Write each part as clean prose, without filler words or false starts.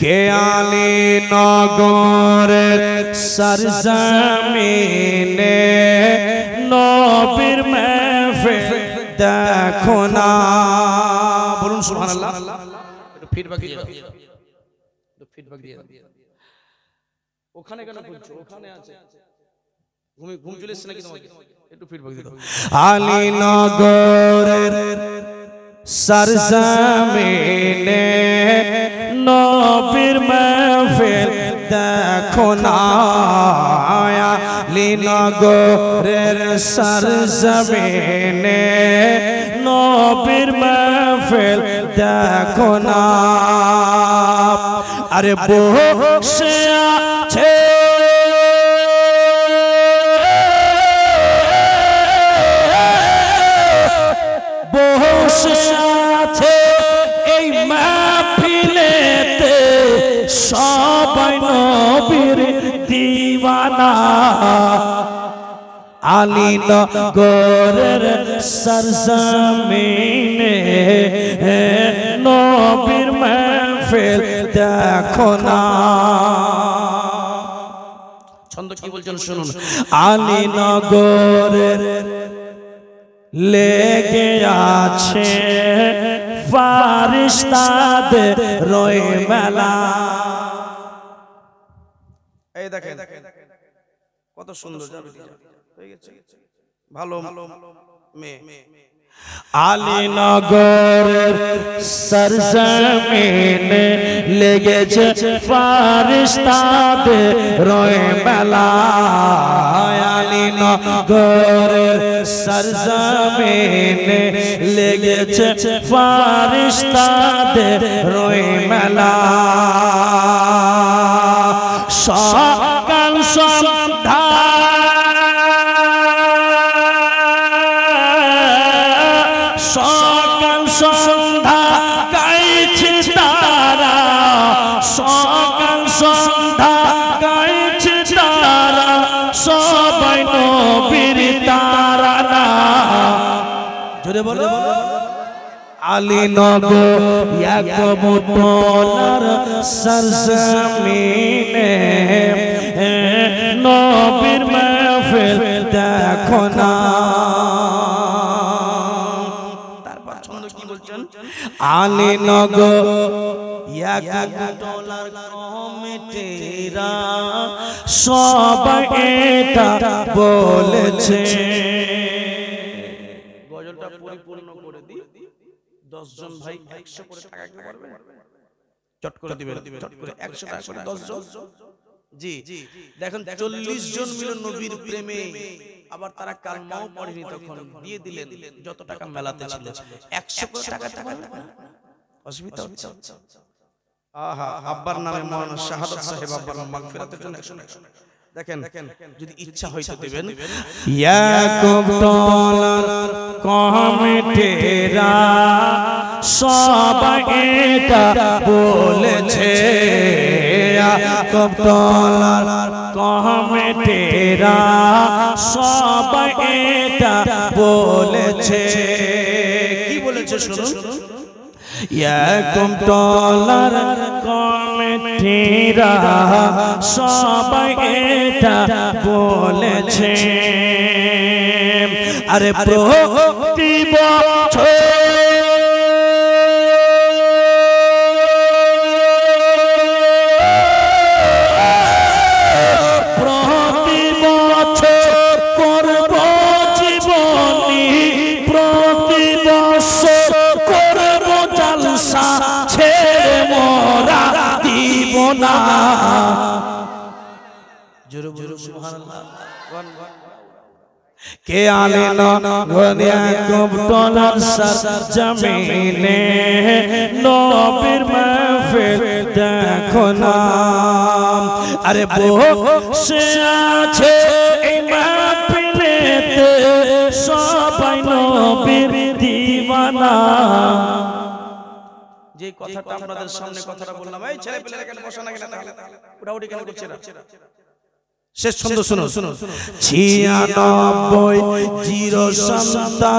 কে আলী নগরের সরজমিনে নবীর महफिल দেখো না বলুন সুবহানাল্লাহ একটু ফিডব্যাক দিয়ে দাও একটু ফিডব্যাক দিয়ে দাও ওখানে কেন বলছো ওখানে আছে ঘুম চলে এসেছে নাকি তোমাকে একটু ফিডব্যাক দিয়ে দাও আলী নগরের সরজমিনে নবীর महफिल দেখো না আলী নগরের সরজমিনে নবীর महफिल দেখো না আরে বসে আছে বসে আছে এই महफिलेতে সবাই নবীর দিওয়ানা আলী নগরের সরজমিনে নবীর महफिल দেখো না ছন্দ কি বলছেন শুনুন আলী নগরের লেগে আছে ফারিস্তাদের রয়ে মেলা এই দেখেন কত সুন্দর হয়ে গেছে ভালো মেয়ে আলী নগরের সরজমিনে লেগেছে ফারিস্তাদের রয়ে মেলা আলী নগরের সরজমিনে লেগেছে ফারিস্তাদের রয়ে মেলা সকাল সন্ধ্যা সকাল সন্ধ্যা গাইছে তারা সকাল সন্ধ্যা গাইছে তারা সবাই নবীর তারানা জোরে বলো আলী নগর ইয়াকুবুল্লাহর সরজমিনে নবীর महफिल দেখো না তারপর ছন্দ কি বলছেন আলী নগর ইয়াকুবুল্লাহর কমিটিরা সবাই এটা বলেছে গজলটা পরিপূর্ণ করে দি 10 জন ভাই 100 করে টাকা দিতে পারবে চট করে দিবেন চট করে 100 টাকা করে 10 জন জি দেখেন 40 জন মিলে নবীর প্রেমে আবার তারা কালমাও পড়েনি তখন দিয়ে দিলেন যত টাকা মেলাতে ছিল 100 করে টাকা পারবে না অসুবিধা হচ্ছে আহা আব্বার নামে মাওলানা শাহাদাত সাহেব আব্বার মাগফিরাতের জন্য 100 দেখেন যদি ইচ্ছা হয় তো দিবেন ইয়াকুবুল্লাহর কমিটিরা সবাই এটা বলেছে ইয়াকুবুল্লাহর কমিটিরা সবাই এটা বলেছে কি বলেছে শুনুন ইয়াকুবুল্লাহর কমিটিরা সবাই এটা বলেছে আরে প্রতি বছর কে আলী নগর ইয়াকুবুল্লাহর সরজমিনে নবীর महफिल দেখো না আরে বসে আছে এই महफिलेতে সবাই নবীর দিওয়ানা যে কথাটা আপনাদের সামনে কথাটা বললাম এই ছেলে পেলেরা কেন বসা না কেন উড়াউড়ি কেন করছে না শেষ ছন্দ শুনো 96 097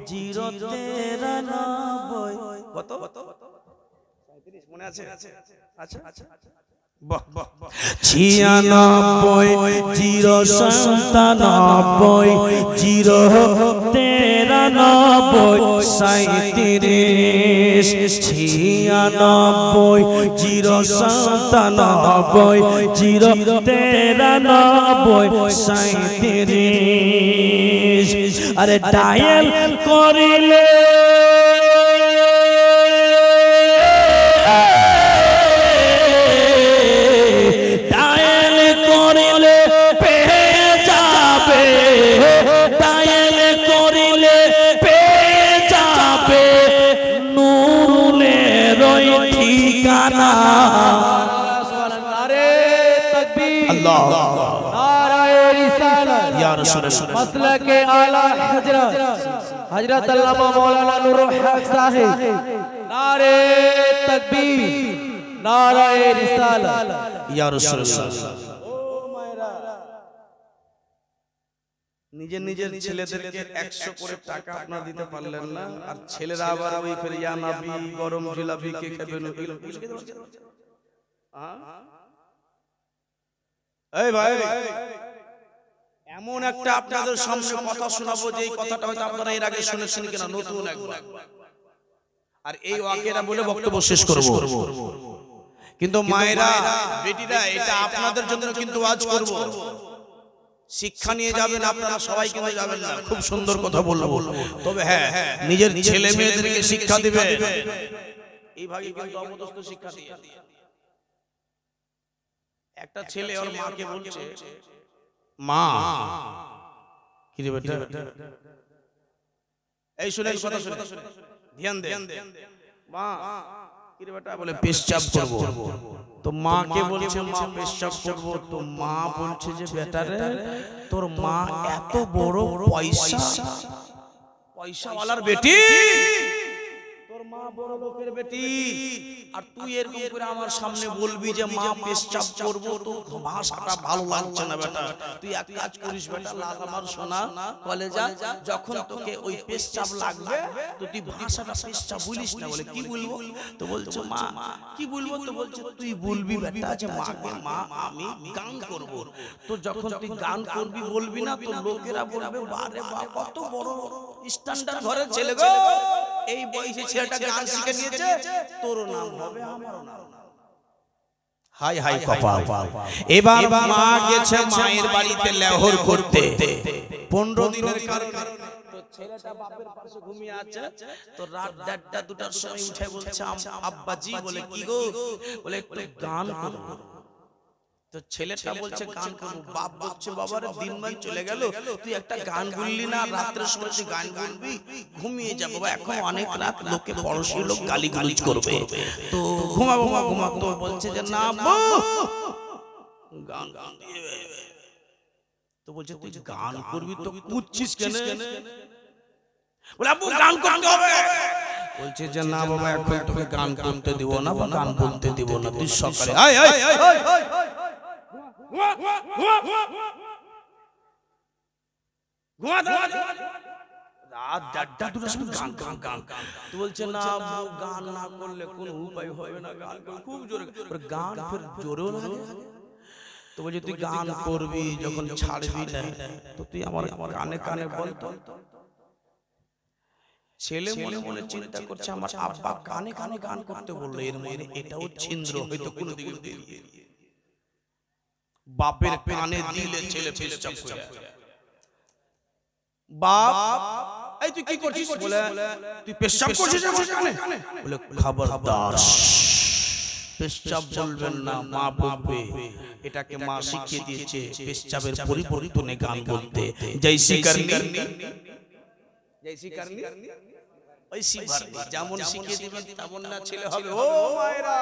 093 কত মনে আছে? আচ্ছা আচ্ছা, 96 আরে ডায়াল করিলে मसलके आला हजरत अल्लामा मौलाना नूरुल हक साहिब नारे तकबीर नारे रिसालत या रासूलुल्लाह। নিজের নিজের ছেলেদেরকে 100 করে টাকা আপনারা দিতে পারলেন না, আর ছেলেরা আবার ওই ফের ইয়া নবী গরম জিলাপি কে খাবেন? এই ভাই, এমন একটা আপনাদের সামনে কথা শোনাবো যে এই কথাটা হয়তো আপনারা এর আগে শুনেছেন কিনা, নতুন একবার। আর এই ওয়াকিয়া বলে বক্তব্য শেষ করব। কিন্তু মায়েরা, বেটিরা, এটা আপনাদের জন্য কিন্তু আজ করব। শিক্ষা নিয়ে যাবেন আপনারা, সবাই কিন্তু যাবেন না। খুব সুন্দর কথা বলবো, তবে হ্যাঁ, নিজের ছেলে মেয়েদেরকে শিক্ষা দিবে। এই ভাগে কিন্তু অপদস্থ শিক্ষা দিয়ে একটা ছেলে ওর মাকে বলছে, মা কি রে বেটা, এই শুনেন কথা, শুনে ধ্যান দেন। মা কি রে বেটা, বলে পেশাব করব। তো মাকে বলছে মা পেশাব করব। তো মা বলছে যে বেটা রে, তোর মা এত বড় পয়সাওয়ালার বেটি, তোর মা বড় লোকের বেটি, আর তুই এরকম করে আমার সামনে বলবি যে মা পেশাব করব? তো ভাষাটা ভালো লাগছে না বেটা। তুই এক কাজ করিস বেটা, লাল আমার সোনা কলেজা, যখন তোকে ওই পেশাব লাগবে তো তুই ভাষাটা পেশাব বলিস না। বলে কি বলবো? তো বলছো মা কি বলবো? তো বলছে তুই বলবি বেটা যে মাকে, মা আমি গান করব। তো যখন তুই গান করবি বলবি না, তো লোকেরা বলবে বারে বা কত বড় স্ট্যান্ডার্ড ঘরের ছেলে গো, এই বয়সে ছেলেটা গান শিখে নিয়েছে, তোর নাম হবে আমারও নাম। হাই হাই কপাল। এবার মা গেছে মায়ের বাড়িতে লেহর করতে, 15 দিনের কারণে। তো ছেলেটা বাপের পাশে ঘুমিয়ে আছে। তো রাত 1:30 2টার সময় উঠে বলছে আব্বাজি, বলে কি গো? বলে একটু গান করব। তো ছেলেটা বলছে গান করব। বাপ বলছে বাবারে দিনমান চলে গেল, তুই একটা গান বললি না, রাতের সময় তুই গান বলবি, ঘুমিয়ে যা বাবা, এখন অনেক রাত, লোকে পড়োশি লোক গালিগালিজ করবে, তো ঘুমাবো মা ঘুমা। তো বলছে যে না গান গান দিবে। তো বলছে তুই গান করবি তো কুচ্ছিস কেন? বলে আব্বু গান করতে হবে। বলছে যে না বাবা, এখন তোকে গান করতে দিব না বা গান বলতে দিব না, তুই সকালে আয় আয় আয় রাত 1:30 2টার সময় গান গান গান। তো বলছে না গান না করলে কোনো উপায় হবে না, গান খুব জোরে, গান ফের জোরেও লাগে। তো বলছে তুই গান করবি, যখন ছাড়বি না তো তুই আমার কানে কানে বল। তো ছেলে মনে মনে চিন্তা করছে আমার আব্বা কানে কানে গান করতে বললো, এর মানে এটাও ছিন্দ্র হয়তো কোনো দিকে বেরিয়ে। বাপের কানে দিলে ছেলে পেশাব করে। বাপ এই তুই কি করছিস? বলে তুই পেশাব করছিস আমার কানে? বলে খবরদার, পেশাব বলবেন না, মা বলবে। এটাকে মা শিখিয়ে দিয়েছে পেশাবের পরিবর্তনে গান বলতে। জয়সি করনি, জয়সি করনি, ওইসি ভরনি। যেমন শিখিয়ে দিবেন তেমন না ছেলে হবে। ও মায়েরা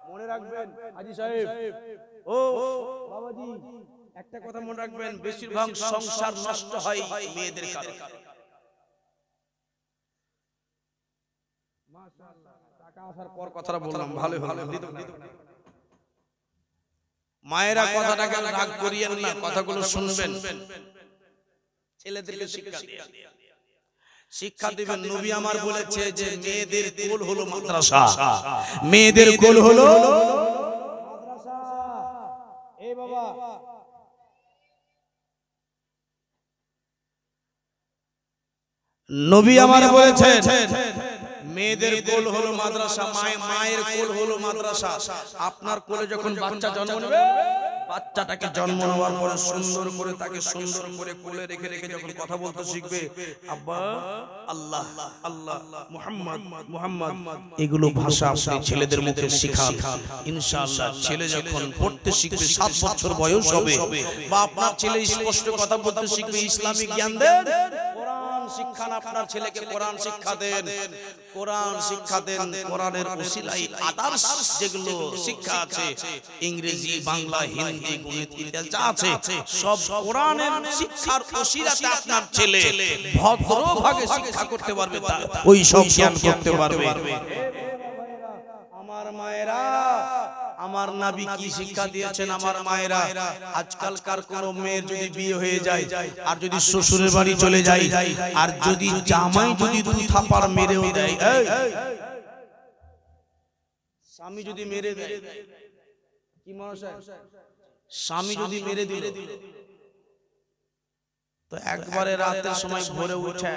মনে রাখবেন, হাজী সাহেব, ও বাবাজি একটা কথা মনে রাখবেন, বেশিরভাগ সংসার নষ্ট হয় মেয়েদের কারণে। মাশাআল্লাহ, টাকা আসার পর কথাটা বললাম, ভালো ভালো। মায়েরা কথাটাকে রাগ করিয়েন না, কথাগুলো শুনবেন, ছেলেদেরকে শিক্ষা দিয়ে। শিক্ষা দিবেন। নবী আমার বলেছে যে মেয়েদের কোল হলো মাদ্রাসা, মেয়েদের কোল হলো মাদ্রাসা। এই বাবা, নবী আমার বলেছেন মেয়েদের কোল হলো মাদ্রাসা, মায়ের কোল হলো মাদ্রাসা। আপনার কোলে যখন বাচ্চা জন্ম নেবে, বাচ্চাটাকে জন্ম নেওয়ার পরে সুন্দর করে তাকে সুন্দর করে কোলে রেখে রেখে যখন কথা বলতে শিখবে, আব্বা, আল্লাহ, আল্লাহ, মুহাম্মদ, মুহাম্মদ, এগুলো ভাষা আপনি ছেলেদের মুখে শিখান। ইনশাআল্লাহ ছেলে যখন পড়তে শিখবে, 7 বছর বয়স হবে, বা আপনার ছেলে স্পষ্ট কথা বলতে শিখবে, ইসলামিক জ্ঞান দেন, কোরআন শিক্ষা, আপনার ছেলেকে কোরআন শিক্ষা দেন, কোরআন শিক্ষা দেন। কোরআনের ওসিলায় আদার্স যেগুলো শিক্ষা আছে, ইংরেজি, বাংলা, হিন্দি, গণিত ইত্যাদি যা আছে, সব কোরআনের শিক্ষার ওসিলাতে আপনার ছেলে ভদ্রভাবে শিক্ষা করতে পারবে, ওই সব জ্ঞান করতে পারবে। আমার মায়েরা, আমার নবী কি শিক্ষা দিয়েছেন আমার মায়েরা? আজকালকার কোন মেয়ের যদি বিয়ে হয়ে যায়, আর যদি শ্বশুরের বাড়ি চলে যায়, আর যদি জামাই যদি 2 থাপ্পড় মেরেও দেয়, স্বামী যদি মেরে দেয়, কি মানুষ, স্বামী যদি মেরে দিল, তো একবারে রাতের সময় ভোরে উঠে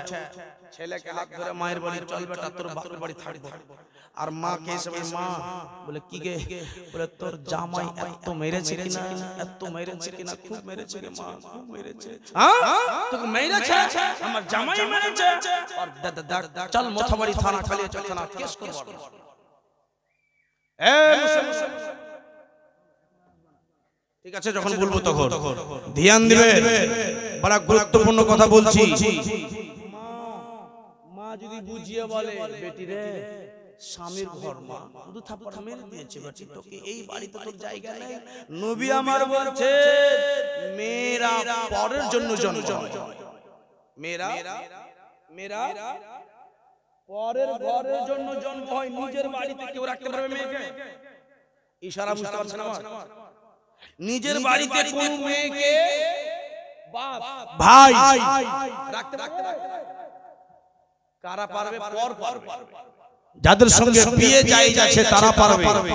ছেলেকে হাত ধরে মায়ের বাড়ি চল বেটা, তোর বাপের বাড়ি থাকবো। আর মা কে এসে বলে, মা, বলে কি গে? বলে তোর জামাই এত মেরেছে কিনা, এত মেরেছে কিনা, খুব মেরেছে রে মা, খুব মেরেছে। তোকে মেরেছে? আমার জামাই মেরেছে? আর দেখ চল মোথাবাড়ি থানা, খালি চল থানা, কেস করব। ঠিক আছে, যখন বলবো তখন ধ্যান দিবে। বড় গুরুত্বপূর্ণ কথা বলছি। মা যদি বুঝিয়ে বলে, বেটি রে, স্বামীর ঘর, মা 2 থাপ্পড় মেরে দিয়েছে বেটি, তোকে এই বাড়িতে তোর জায়গা নেই। নবী আমার বলছে মেয়েরা পরের জন্য জন্ম, মেয়েরা পরের ঘরের জন্য জন্ম হয়, নিজের বাড়িতে কেউ রাখতে পারবে মেয়েকে? ইশারা বুঝতে পারছেন আমার? নিজের বাড়িতে কোন মেয়েকে বাপ ভাই রাখতে পারবে? কারা পারবে? পর পারবে, যাদের সঙ্গে বিয়ে যায় যাচ্ছে তারা পারবে।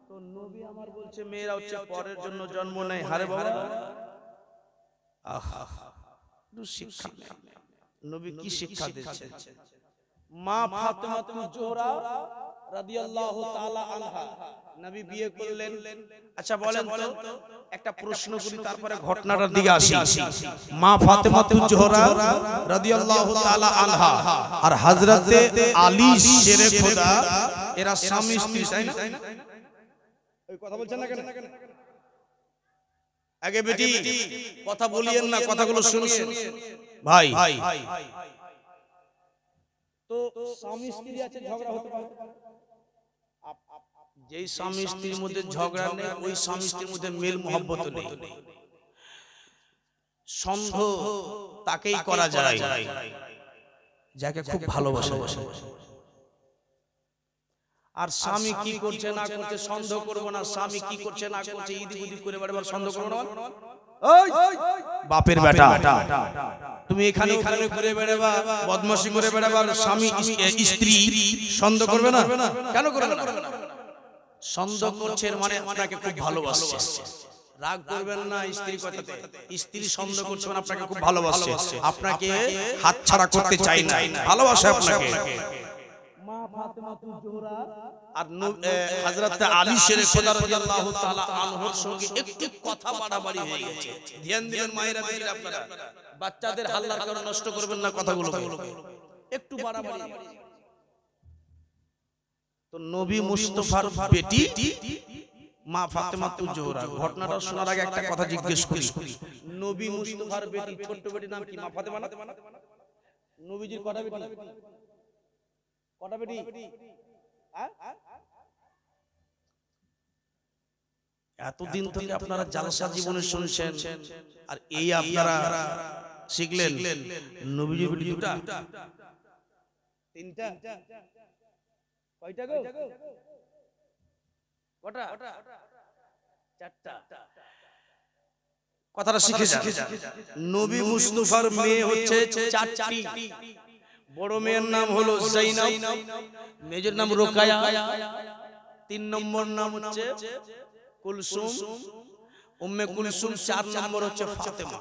তো নবী আমার বলছে মেয়েরা হচ্ছে পরের জন্য জন্ম নেয়। হারে বাবা, আহা, শিক্ষা নেই। নবী কি শিক্ষা দিচ্ছেন? মা ফাতেমা জোহরা রাদিয়াল্লাহু তাআলা আনহা, নবী বিয়ে করলেন। আচ্ছা বলেন তো, একটা প্রশ্ন করি, তারপরে ঘটনাটার দিকে আসি। মা ফাতেমা জোহরা রাদিয়াল্লাহু তাআলা আনহা আর হযরতে আলী শেরে খোদা, এরা স্বামী স্ত্রী, তাই না? ওই কথা বলছেন না কেন? আগে বেটি কথা বলিয়েন না, কথাগুলো শুনিয়ে ভাই। তো স্বামী স্ত্রী আছে, ঝগড়া হতে পারে। যেই স্বামী স্ত্রীর মধ্যে ঝগড়া নেই, ওই স্বামী স্ত্রীর মধ্যে মেল মহব্বত নেই। সন্দেহ তাকেই করা যায় যাকে খুব ভালোবাসে। আর স্বামী কি করছে না করছে সন্দেহ করব না, স্বামী কি করছে না করছে ইদি উদি করে বারবার সন্দেহ করব না। ওই বাপের বেটা, তুমি এখানে ওখানে ঘুরে বেড়াবা, বদমাশি করে বেড়াবা, স্বামী স্ত্রী সন্দেহ করবে না? কেন করবে না? সন্দেহ করছে মানে আপনাকে খুব ভালোবাসছে। রাগ করবেন না স্ত্রী কথাতে, স্ত্রী সন্দেহ করছে মানে আপনাকে খুব ভালোবাসছে, আপনাকে হাতছাড়া করতে চাই না, ভালোবাসে আপনাকে। মা ফাতেমা জোহরা আর হযরত আলী শেরে খোদা রাদিয়াল্লাহু তাআলা আনহুর সঙ্গে একটু কথা বাড়াবাড়ি হয়ে গেছে। ধ্যান দিবেন মায়েরা, দিবেন আপনারা, বাচ্চাদের হাল্লার কারণে নষ্ট করবেন না কথাগুলো, একটু বাড়াবাড়ি। তো নবী মুস্তাফার বেটি মা ফাতেমা জোহরা, ঘটনাটা শোনার আগে একটা কথা জিজ্ঞেস করি। নবী মুস্তাফার বেটি, ছোট্ট বেটির নাম কি? মা ফাতেমা না? নবীজির কটা বেটি? কটা বেটি? এতদিন থেকে আপনারা জালসা জীবনে শুনছেন, আর এই আপনারা শিখলেন নবীজির বেটি 2টা, 3টা, কয়টা গো? কটা? 4টা। কথাটা শিখে যান। নবী মুস্তাফার মেয়ে হচ্ছে চারটি। বড় মেয়ের নাম হলো জাইনাব, মেজর নাম রোকায়া, 3 নম্বর নাম হচ্ছে কুলসুম, উম্মে কুলসুম, 4 নম্বর হচ্ছে ফাতেমা।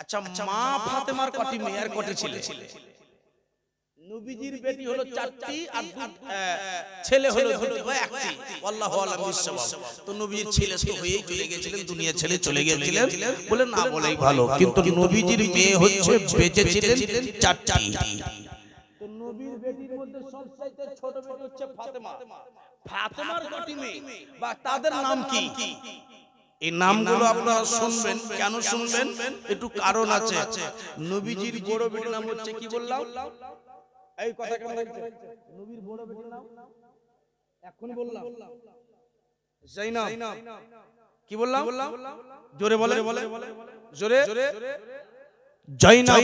আচ্ছা, মা ফাতেমার কটি মেয়ে আর কটি ছেলে? নবীজির বেটি হলো 4টি আর ছেলে হলো 1টি। আল্লাহু আলাম বিসওয়াব। তো নবীজির ছেলে তো হয়েই চলে গিয়েছিলেন, দুনিয়া ছেলে চলে গিয়েছিলেন, বলে না বলেই ভালো। কিন্তু নবীজির মেয়ে হচ্ছে বেঁচে ছিলেন 4টি। তো নবীর বেটির মধ্যে সবচাইতে ছোট বেটি হচ্ছে ফাতেমা। ফাতেমার কটি মেয়ে বা তাদের নাম কি? এই নামগুলো আপনারা শুনবেন। কেন শুনবেন? একটু কারণ আছে। নবীজির বড় বেটির নাম হচ্ছে কি বললাম? এই কথা কেন বলছেন? নবীর বড় বেটির নাম এখনই বললাম, জাইনাব। কি বললাম? জোরে বলে, জোরে। জাইনাব।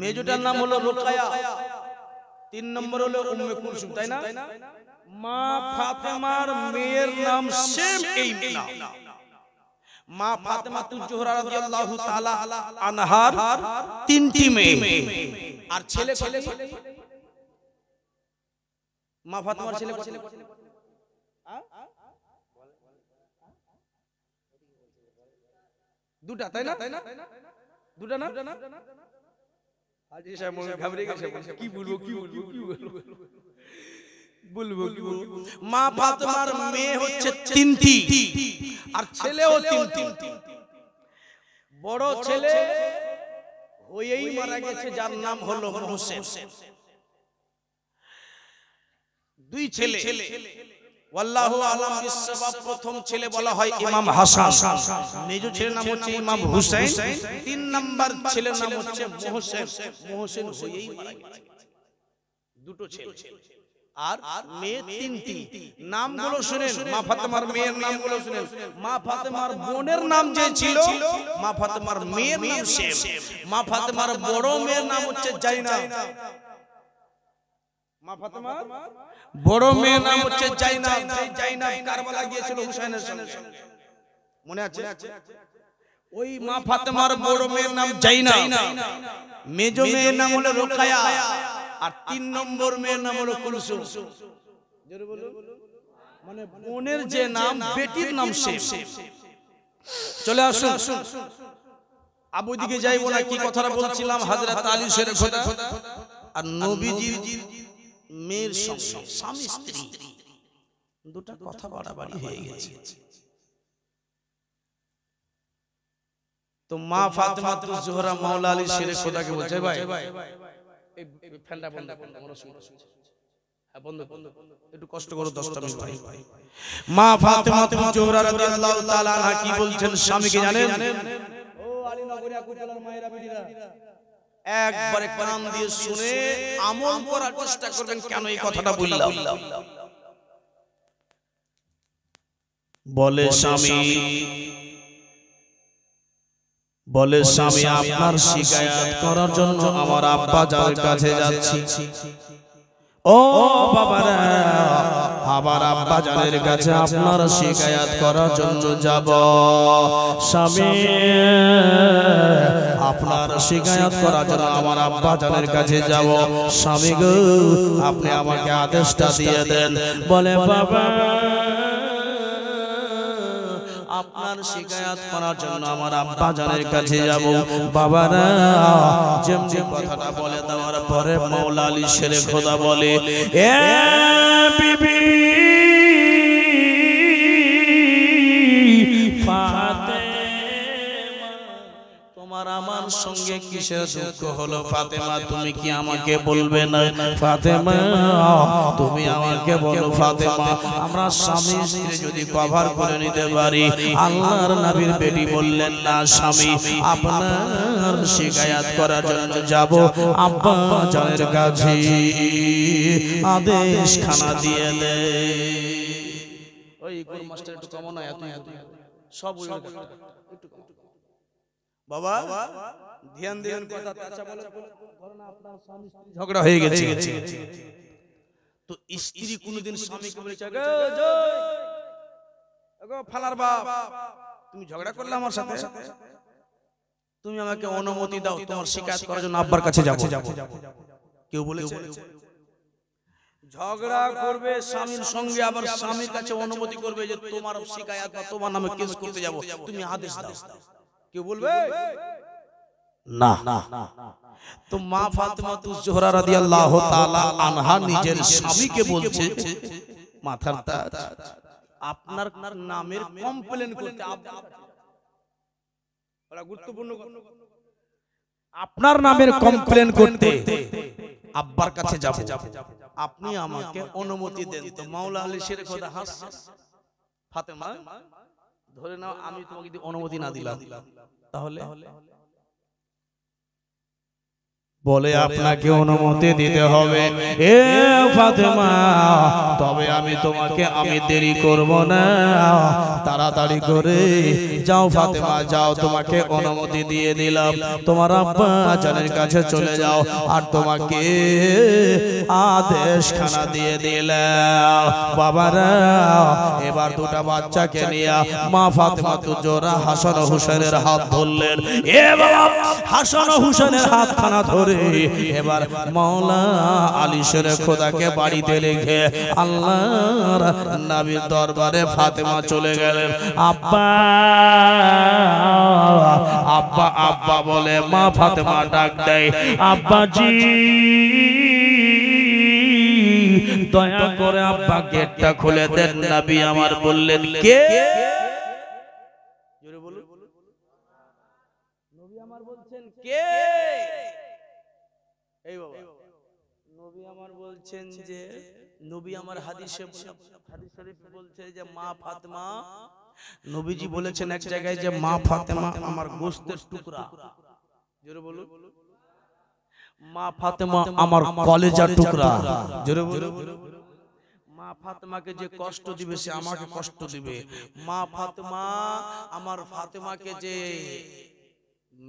মেজোটার নাম হলো রোকায়া, 3 নম্বর হলো উম্মে কুলসুম, তাই না? মা ফাতেমার মেয়ের নাম সেম এই নাম। মা ফাতেমাতুজ জোহরা রাদিয়াল্লাহু তাআলা আনহার 3টি মেয়ে আর ছেলে ছেলে। মা ফাতেমার ছেলে কত? দুটা, তাই না? দুটা না? হাজী সাহেব মনে ঘাবড়ে গেছে, কি বলবো কি বলবো কি বলবো কি বলবো। মা ফাতেমার মেয়ে হচ্ছে 3টি আর ছেলেও 3টি। বড় ছেলে হয়েই মারা গেছে, যার নাম হলো হোসেন। 2 ছেলে, আল্লাহু আলাম বিসওয়াব। প্রথম ছেলে বলা হয় ইমাম হাসান, মেজো ছেলের নাম হচ্ছে ইমাম হুসাইন, 3 নাম্বার ছেলের নাম হচ্ছে মোহসেন। মোহসেন হয়েই মারা গেছে। দুটো ছেলে আর মেয়ে 3টি। নামগুলো শুনেন, মা ফাতেমার মেয়ের নামগুলো শুনেন। মা ফাতেমার বোনের নাম যে ছিল, মা ফাতেমার মেয়ের নাম সেম। মা ফাতেমার বড় মেয়ের নাম হচ্ছে জাইনাব। মা ফাতেমার বড় মেয়ের নাম হচ্ছে জাইনাব। যে জাইনাব কারবালা গিয়েছিল হুসাইনের সঙ্গে, মনে আছে? ওই মা ফাতেমার বড় মেয়ের নাম জাইনাব, মেজো মেয়ের নাম হলো রোকায়া, আর 3 নম্বর মেয়ের নাম হলো কুলসুম। জোরে বলো। মানে বোনের যে নাম, বেটির নাম সেম। চলে আসুন, আবু দিকে যাইবো না। কি কথাটা বলছিলাম? হযরত আলী শেরে খোদা আর নবীজির মেয়ের সঙ্গে স্বামী স্ত্রী দুটো কথা বাড়াবাড়ি হয়ে গেছে। তো মা ফাতেমাতুজ জোহরা মাওলা আলী শেরে খোদাকে বলছে, ভাই এই ফ্যানটা বন্ধ করুন, আমরা শুনছি। হ্যাঁ বন্ধ করুন, একটু কষ্ট করো 10টা মিনিট ভাই। মা ফাতেমাতুজ জোহরা রাদিয়াল্লাহু তাআলা আনহা কি বলছেন স্বামীকে জানেন? ও আলী নগরিয়া কুতলার মায়েরা বিটিরা, একবারে কান দিয়ে শুনে আমল করার চেষ্টা করবেন। কেন এই কথাটা বললাম? বলে স্বামী, আপনার শিকায়াত করার জন্য আমার আব্বা জানের কাছে যাচ্ছি। ও বাবারা, আবার আব্বা জানের কাছে আপনার শিকায়াত করার জন্য যাব। স্বামী, আপনার শিকায়াত করার জন্য আমার আব্বা জানের কাছে যাব। স্বামী গো, আপনি আমাকে আদেশটা দিয়ে দেন। বলে বাবা, আপনার শিকায়াত করার জন্য আমার আব্বা জানের কাছে যাব। বাবারা যেমনি কথাটা বলে দেওয়ার পরে মাওলা আলী শেরে খোদা বলে, এ বিবি তোমার আমার সঙ্গে কিসের দুঃখ হলো? ফাতেমা, তুমি কি আমাকে বলবে না? ফাতেমা, তুমি আমাকে বলো। ফাতেমা, আমরা স্বামী স্ত্রী যদি কভার করে নিতে পারি। আল্লাহর নবীর বেটি বললেন, না স্বামী, আপনার শিকায়াত করার জন্য যাব আব্বা জানের কাছে। আদেশ খানা দিয়ে দে। ওই কোন মাস্টার একটু কম না, এত সব একটু বাবা ধ্যান দেন। কথা আচ্ছা বলো, ধরুন আপনার স্বামী স্ত্রী ঝগড়া হয়ে গেছে, তো স্ত্রী কোনদিন স্বামীকে বলেছে, গো ফালার বাপ তুমি ঝগড়া করলে আমার সাথে, তুমি আমাকে অনুমতি দাও তোমার শিকায়ত করার জন্য আব্বার কাছে যাব। কেউ বলেছে? ঝগড়া করবে স্বামীর সঙ্গে, আবার স্বামীর কাছে অনুমতি করবে যে তোমার শিকায়ত বা তোমার নামে কেস করতে যাব, তুমি আদেশ দাও। কেউ বলবে না। তো মা ফাতেমা জোহরা রাদিয়াল্লাহু তাআলা আনহা নিজের স্বামীকে বলছে, মাথার তাজ, আপনার নামের কমপ্লেন করতে, গুরুত্বপূর্ণ, আপনার নামের কমপ্লেন করতে আব্বার কাছে যাব, আপনি আমাকে অনুমতি দেন। তো মাওলা আলী শেরে খোদা হাসছে, ফাতেমা ধরে নাও আমি তোমাকে যদি অনুমতি না দিলাম, তাহলে বলে আপনাকে অনুমতি দিতে হবে। এ ফাতেমা, তবে আমি তোমাকে আমি দেরি করব না, তাড়াতাড়ি করে যাও ফাতেমা, যাও, তোমাকে অনুমতি দিয়ে দিলাম, তোমার আব্বা জানের কাছে চলে যাও, আর তোমাকে আদেশখানা দিয়ে দিলাম। বাবারা, এবার দুটা বাচ্চাকে নিয়ে মা ফাতেমা জোহরা হাসান ও হুসেনের হাত ধরলেন। এ বাবা, হাসান ও হুসেনের হাতখানা ধরে এবার মাওলা আলী শেরে খোদাকে বাড়িতে রেখে আল্লাহর নবীর দরবারে ফাতেমা চলে গেলেন। আব্বা আব্বা আব্বা বলে মা ফাতেমা ডাক দেয়, আব্বাজি দয়া করে আব্বা গেটটা খুলে দেন। নবী আমার বললেন, কে? জোরে বলুন। নবী আমার বলছেন, কে? এই বাবা, নবী আমার বলছেন যে, নবী আমার হাদিস শরীফ বলছে যে মা ফাতেমা, নবীজি বলেছেন এক জায়গায় যে মা ফাতেমা আমার গোশতের টুকরা। জোরে বলুন। মা ফাতেমা আমার কলেজার টুকরা। জোরে বলুন। মা ফাতেমাকে যে কষ্ট দিবে সে আমাকে কষ্ট দিবে। মা ফাতেমা আমার ফাতেমাকে যে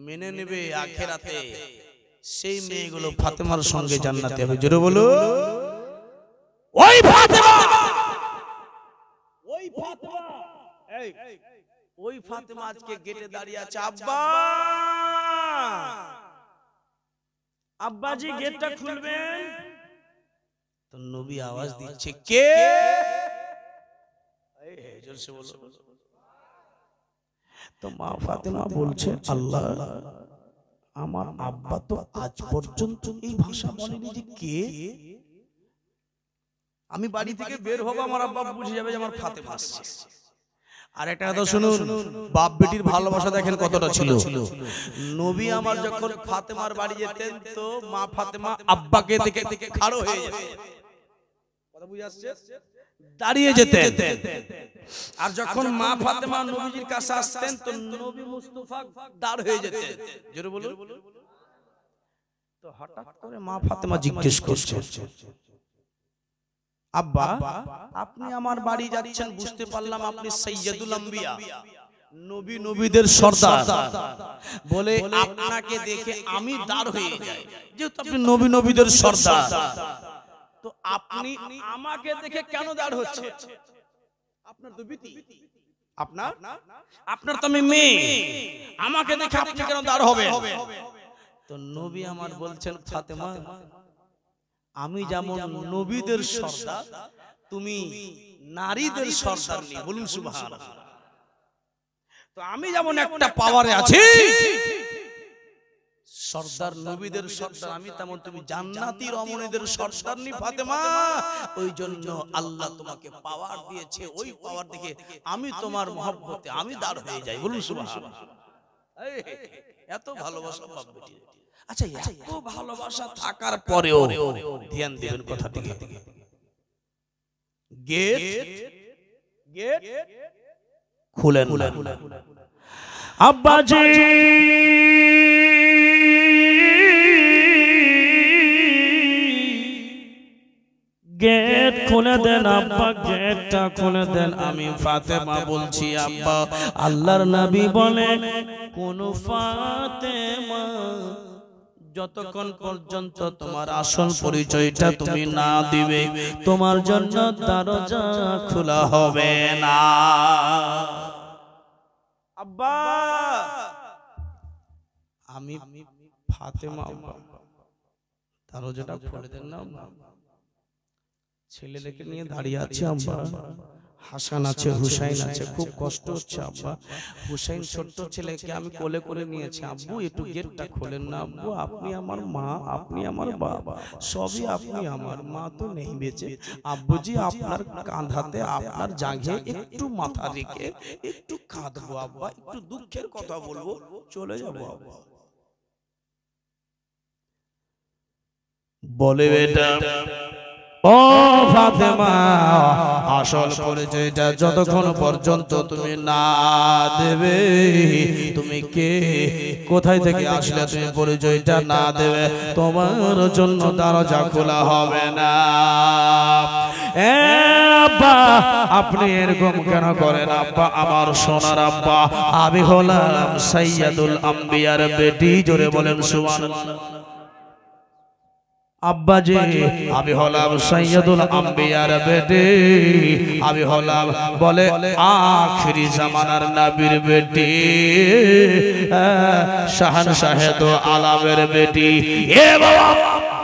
মেনে নেবে আখিরাতে, সেই মেয়েগুলো ফাতেমার সঙ্গে জান্নাতে হবে। জোরে বলো। ওই ফাতেমা, ওই ফাতেমা, ওই ফাতেমা আজকে গেটে দাঁড়িয়ে আছে। আব্বা, আব্বাজি গেটটা খুলবেন। তো নবী আওয়াজ দিচ্ছে, কে? জোরসে বলো। তো মা ফাতেমা বলছে, আল্লাহ, আমার আব্বা তো আজ পর্যন্ত এই ভাষা বলেনি যে কে। আমি বাড়ি থেকে বের হব, আমার আব্বা বুঝে যাবে যে আমার ফাতেমা আসছে। আর একটা কথা শুনুন, বাপ বেটির ভালোবাসা দেখেন কতটা ছিল। নবী আমার যখন ফাতেমার বাড়ি যেতেন, তো মা ফাতেমা আব্বাকে দেখে দেখে খাড়ো হয়ে যেতেন, কথা বুঝে আসছে, দাঁড়িয়ে যেতেন। আর যখন মা ফাতেমা নবীজির কাছে আসতেন, তো নবী মুস্তাফা দাঁড় হয়ে যেতেন। জোরে বলুন। তো হঠাৎ করে মা ফাতেমা জিজ্ঞেস করছে, আব্বা, আপনি আমার বাড়ি যাচ্ছেন, বুঝতে পারলাম আপনি সাইয়্যিদুল আম্বিয়া, নবী নবীদের সর্দার, বলে আপনাকে দেখে আমি দাঁড় হয়ে যাই, যেহেতু আপনি নবী নবীদের সর্দার। তো আপনি আমাকে দেখে কেন দাঁড় হচ্ছে? আপনার তো বিটি, আপনার তো আমি মেয়ে, আমাকে দেখে আপনি কেন দাঁড় হবে? তো নবী আমার বলছেন, ফাতেমা, আমি যেমন নবীদের সর্দার, তুমি নারীদের সর্দার নি। বলুন সুবহানাল্লাহ। তো আমি যেমন একটা পাওয়ারে আছি, সর্দার নবীদের সর্দার আমি, তেমন তুমি জান্নাতি রমণীদের সর্দার নি ফাতেমা। ওই জন্য আল্লাহ তোমাকে পাওয়ার দিয়েছে, ওই পাওয়ার দেখে আমি তোমার মহব্বতে আমি দাঁড় হয়ে যাই। বলুন সুবহানাল্লাহ। এত ভালোবাসা বাপ বেটি। আচ্ছা, এত ভালোবাসা থাকার পরেও ধ্যান দিবেন কথাটিকে, গেট খুলেন। আব্বাজি গেট খুলে দেন, আব্বা গেটটা খুলে দেন। আমি ফাতেমা বলছি, আব্বা, আল্লাহর নবী বলে, কোন ফাতেমা যতক্ষণ পর্যন্ত তোমার আসল পরিচয়টা তুমি না দিবে, তোমার জন্য দরজা খোলা হবে না। আব্বা আমি ফাতেমা আব্বা দরজাটা খুলে দেন না আব্বা ছেলেদেরকে নিয়ে দাঁড়িয়ে আছে আব্বা হাসান আছে হুসাইন আছে খুব কষ্ট হচ্ছে আব্বা হুসাইন ছোট্ট ছেলেকে আমি কোলে করে নিয়েছি আব্বু একটু গেটটা খোলেন না আব্বু আপনি আমার মা আপনি আমার বাবা সবই আপনি আমার মা তো নেই বেঁচে আব্বুজি আপনার কাঁধাতে আপনার জাঁঘে একটু মাথা রেখে একটু কাঁদবো আব্বা একটু দুঃখের কথা বলবো চলে যাবো আব্বা বলে বেটা ও ফাতেমা আসল পরিচয়টা যতক্ষণ পর্যন্ত তুমি না দেবে তুমি কে কোথায় থেকে আসলে তুমি পরিচয়টা না দেবে তোমার জন্য দরজা খোলা হবে না আব্বা আপনি এরকম কেন করেন আব্বা আমার সোনার আব্বা আমি হলাম সাইয়্যিদুল আম্বিয়ার বেটি জোরে বলেন সুবহানাল্লাহ আব্বা জি আমি হলাম সাইয়্যিদুল আম্বিয়ার বেটি আমি হলাম বলে আখিরি জামানার নবীর বেটি শাহানশাহে দো আলামের বেটি এ বাবা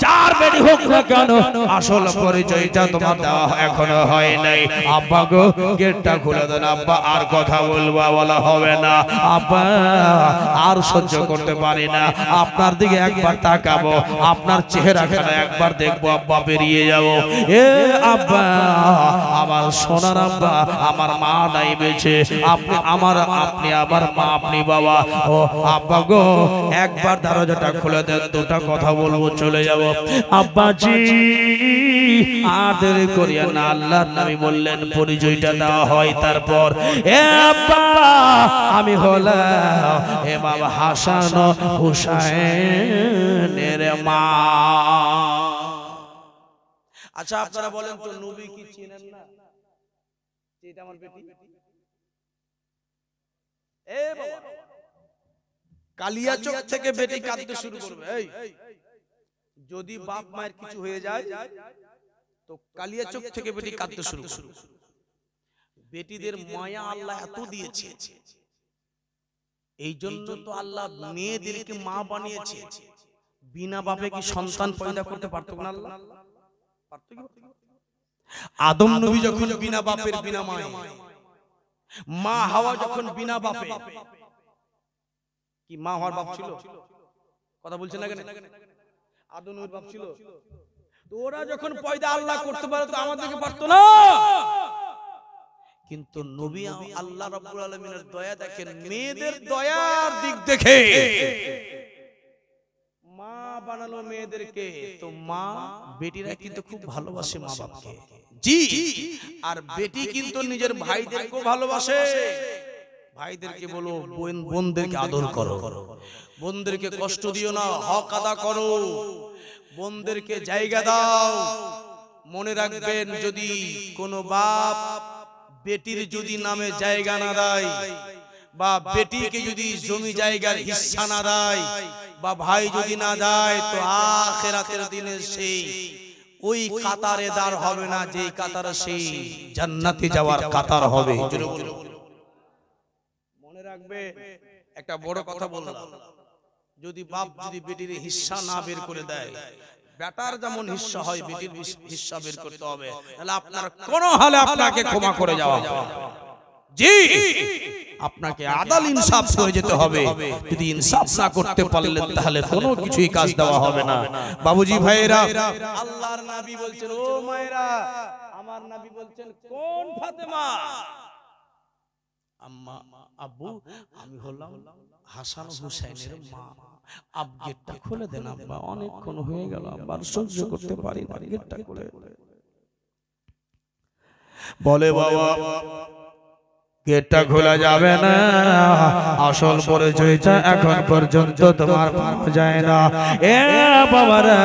চার বেটি হোক না কেন আসল পরিচয়টা তোমার দেওয়া এখনো হয় নাই আব্বা গো গেটটা খুলে দেন আব্বা আর কথা বলবা বলা হবে না আব্বা আর সহ্য করতে পারি না আপনার দিকে একবার তাকাবো আপনার চেহারাখানা একবার দেখবো আব্বা বেরিয়ে যাব এ আব্বা আমার সোনার আব্বা আমার মা নাই বেঁচে আপনি আমার মা আপনি বাবা ও আব্বা গো একবার দরজাটা খুলে দেন দুটা কথা বলবো চলে যাব আব্বাজি আদর করিয়া না আল্লাহর নবী বললেন পরিচয়টা দেওয়া হয় তারপর এ আব্বা আমি হলাম ইমাম হাসান হুসাইনের মা আচ্ছা আপনারা বলেন তো নবী কি চিনেন না এটা আমার বেটি এ বাবা কালিয়াচক থেকে বেটি কাঁদতে শুরু করবে এই যদি বাপ মায়ের কিছু হয়ে যায় তো কালিয়াচক থেকে বেটি কাঁদতে শুরু করবে বেটিদের মায়া আল্লাহ এত দিয়েছে এই জন্য তো আল্লাহ মেয়েদেরকে মা বানিয়েছে বিনা বাপে কি সন্তান পয়দা করতে পারতো না আল্লাহ পারতো কি আদম নবী যখন বিনা বাপের বিনা মায়ে মা হাওয়া যখন বিনা বাপে কি মা হওয়ার বাপ ছিল কথা বলছেন না কেন আদম নবীর বাপ ছিল তো ওরা যখন পয়দা আল্লাহ করতে পারে তো আমাদেরকে পারতো না কিন্তু নবী আল্লাহ রাব্বুল আলামিনের দয়া দেখেন মেয়েদের দয়ার দিক দেখে মা বানালো মেয়েদেরকে তো মা বেটিরা কিন্তু খুব ভালোবাসে মা বাপকে জি আর বেটি কিন্তু নিজের ভাইদেরকেও ভালোবাসে ভাইদেরকে বলো বোনদেরকে আদর করো বোনদেরকে কষ্ট দিও না হক আদা করো বোনদেরকে জায়গা দাও মনে রাখবেন যদি কোনো বাপ বেটির যদি নামে জায়গা না দেয় বা বেটিকে যদি জমি জায়গার হিস্সা না দেয় বা ভাই যদি না দেয় তো আখিরাতের দিনে সেই ওই কাতারে দাঁড় হবে না যে কাতারে সেই জান্নাতে যাওয়ার কাতার হবে মনে রাখবে একটা বড় কথা বললাম যদি বাপ যদি বেটির হিস্সা না বের করে দেয় বেটার যেমন হিস্সা হয় বেটির হিস্সা বের করতে হবে তাহলে আপনার কোন হালে আপনাকে ক্ষমা করে যাওয়া হবে জি আপনাকে আদাল ইনসাফ করে যেতে হবে যদি ইনসাফ না করতে পারলেন তাহলে কোনো কিছুই কাজ দেওয়া হবে না বাবুজি ভাইরা আল্লাহর নবী বলছেন ও মায়েরা আমার নবী বলছেন কোন ফাতেমা আম্মা আব্বু আমি হলাম হাসান হুসাইনের মা আব গেটটা খুলে দেন আব্বা অনেকক্ষণ হয়ে গেল আব্বা সহ্য করতে পারি না গেটটা খুলে বলে বাবা গেটটা খোলা যাবে না আসল পরিচয়টা এখন পর্যন্ত তোমার পাওয়া যায় না এ বাবারা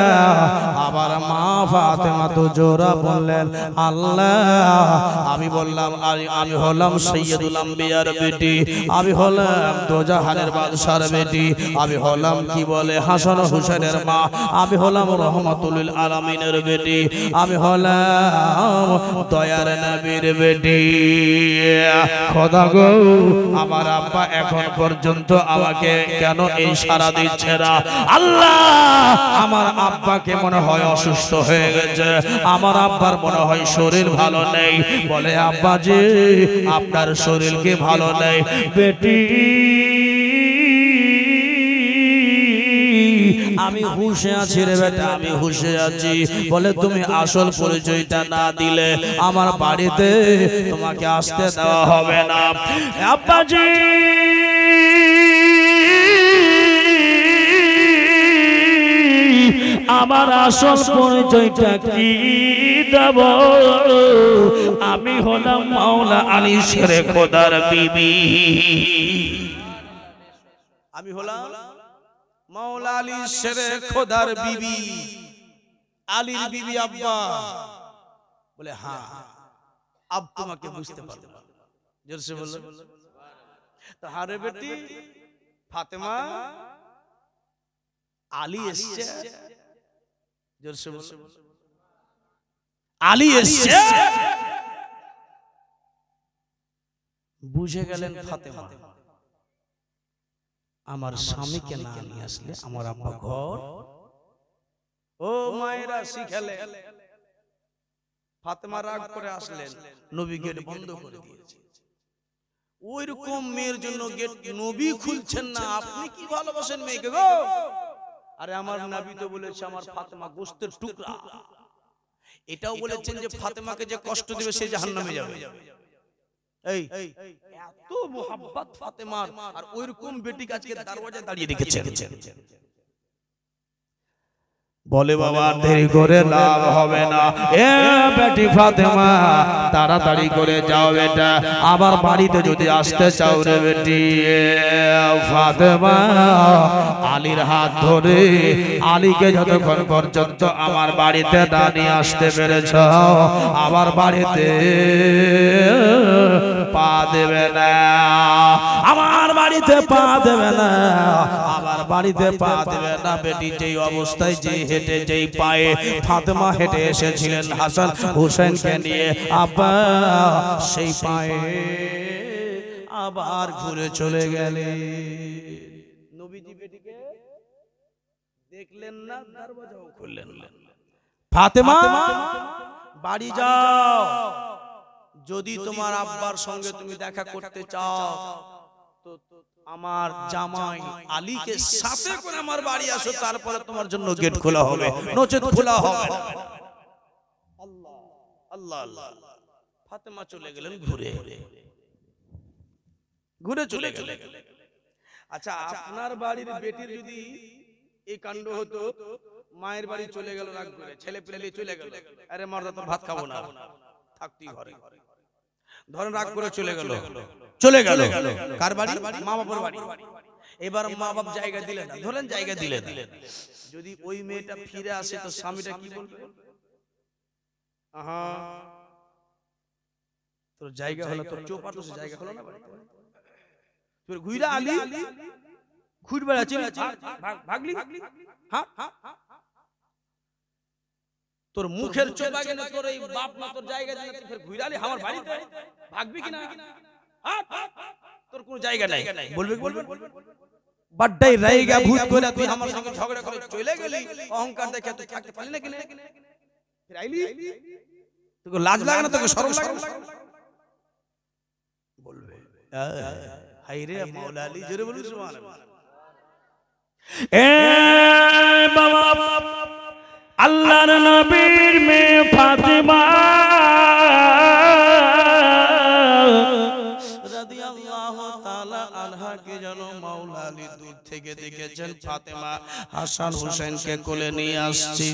আবার মা ফাতেমা তো জোরা বললেন আল্লাহ আমি বললাম আমি হলাম সাইয়্যিদুল আম্বিয়ার বেটি আমি হলাম দোজাহানের বাদশার বেটি আমি হলাম কি বলে হাসান হুসাইনের মা আমি হলাম রহমাতুল লিল আলামিনের বেটি আমি হলাম দয়ার নবীর বেটি খোদা গো আমার আব্বা এখন পর্যন্ত আমাকে কেন এই সারা দিচ্ছে না আল্লাহ আমার আব্বাকে মনে হয় অসুস্থ হয়ে গেছে আমার আব্বার মনে হয় শরীর ভালো নেই বলে আব্বা জি আপনার শরীর কি ভালো নেই বেটি আমি হুঁশে আছি রে বেটা আমি হুঁশে আছি বলে তুমি আসল পরিচয়টা না দিলে আমার বাড়িতে তোমাকে আসতে দেওয়া হবে না আব্বাজি আমার আসল পরিচয়টা কি দেব আমি হলাম মাওলা আলী শেরে খোদার বিবি আমি হলাম মাওলা আলী শেরে খোদার বিবি আলীর বিবি আব্বা বলে হ্যাঁ আব তোমাকে বুঝতে পারলাম জোরসে বললো তো হারে বেটি ফাতেমা আলী এসছে জোরসে বললো আলী এসছে বুঝে গেলেন ফাতেমা আমার স্বামীকে না নিয়ে আসলে আমার আব্বা ঘর ও মায়েরা শিখালে ফাতেমা রাগ করে আসলেন নবী গেট বন্ধ করে দিয়েছে ওই রকম মেয়ের জন্য গেট নবী খুলছেন না আপনি কি ভালোবাসেন মেয়েকে গো আরে আমার নবী তো বলেছে আমার ফাতেমা গোশতের টুকরা এটাও বলেছেন যে ফাতেমাকে যে কষ্ট দিবে সে জাহান্নামে যাবে এই এত মোহাব্বত ফাতেমার আর ওইরকম বেটি আজকে দরওয়াজায় দাঁড়িয়ে রেখেছে বলে বাবা দেরি করে লাভ হবে না এ বেটি ফাতেমা তাড়াতাড়ি করে যাও বেটা আবার বাড়িতে যদি আসতে চাও রে বেটি ফাতেমা আলীর হাত ধরে আলীকে যতক্ষণ পর্যন্ত আমার বাড়িতে না নিয়ে আসতে পেরেছ আবার বাড়িতে পা দেবে না আমার বাড়িতে পা দেবে না আমার বাড়িতে পা দেবে না বেটি যেই অবস্থায় যে হেঁটে যেই পায়ে ফাতেমা হেঁটে এসেছিলেন হাসান হুসেনকে নিয়ে আব্বা সেই পায়ে আবার ঘুরে চলে গেলেন নবীজি বেটিকে দেখলেন না দরওয়াজাও খুললেন ফাতেমা বাড়ি যাও যদি তোমার আব্বার সঙ্গে তুমি দেখা করতে চাও তো আমার জামাই আলীকে সাথে করে আমার বাড়ি আসো তারপরে তোমার জন্য গেট খোলা হবে নচেত খোলা হবে না আল্লাহ আল্লাহ আল্লাহ ফাতেমা চলে গেলেন ঘুরে ঘুরে চলে গেলেন আচ্ছা আপনার বাড়ির বেটির যদি এই কাণ্ড হতো মায়ের বাড়ি চলে গেল রাগ করে ছেলে পেলে চলে গেল আরে মর্দা তো ভাত খাবো না থাকতেই ঘরে ধরেন রাগ করে চলে গেল কার বাড়ি মা বাবার বাড়ি এবার মা বাপ জায়গা দিলেন না ধরেন জায়গা দিলেন যদি ওই মেয়েটা ফিরে আসে তো স্বামীটা কি বলবে আহা তোর জায়গা হলো তোর চোপা তো জায়গা হলো না তোর ঘুইরা আলী ঘুর বেড়াচ্ছি ভাগলি হ্যাঁ তোর মুখের চোপা গেলে তোর এই বাপ মা তোর জায়গা দিলে ফের ঘুরালি আমার বাড়িতে ভাগবি কিনা তোর কোনো জায়গা নাই বলবে বাড্ডাই রাইগা ভূত কইরা তুই আমার সঙ্গে ঝগড়া করে চলে গেলি অহংকার দেখে তুই থাকতে পারলি না কিনা ফির আইলি তোকে লাজ লাগে না তোকে শরম লাগে বলবে হাই রে মাওলা আলী জোরে বলুন সুবহানাল্লাহ এ বাবা আল্লাহর নবীর মেয়ে ফাতেমা রাদিয়াল্লাহু তাআলা আনহাকে যেন মাওলা আলী দূর থেকে দেখেছেন ফাতেমা হাসান হোসেনকে কোলে নিয়ে আসছে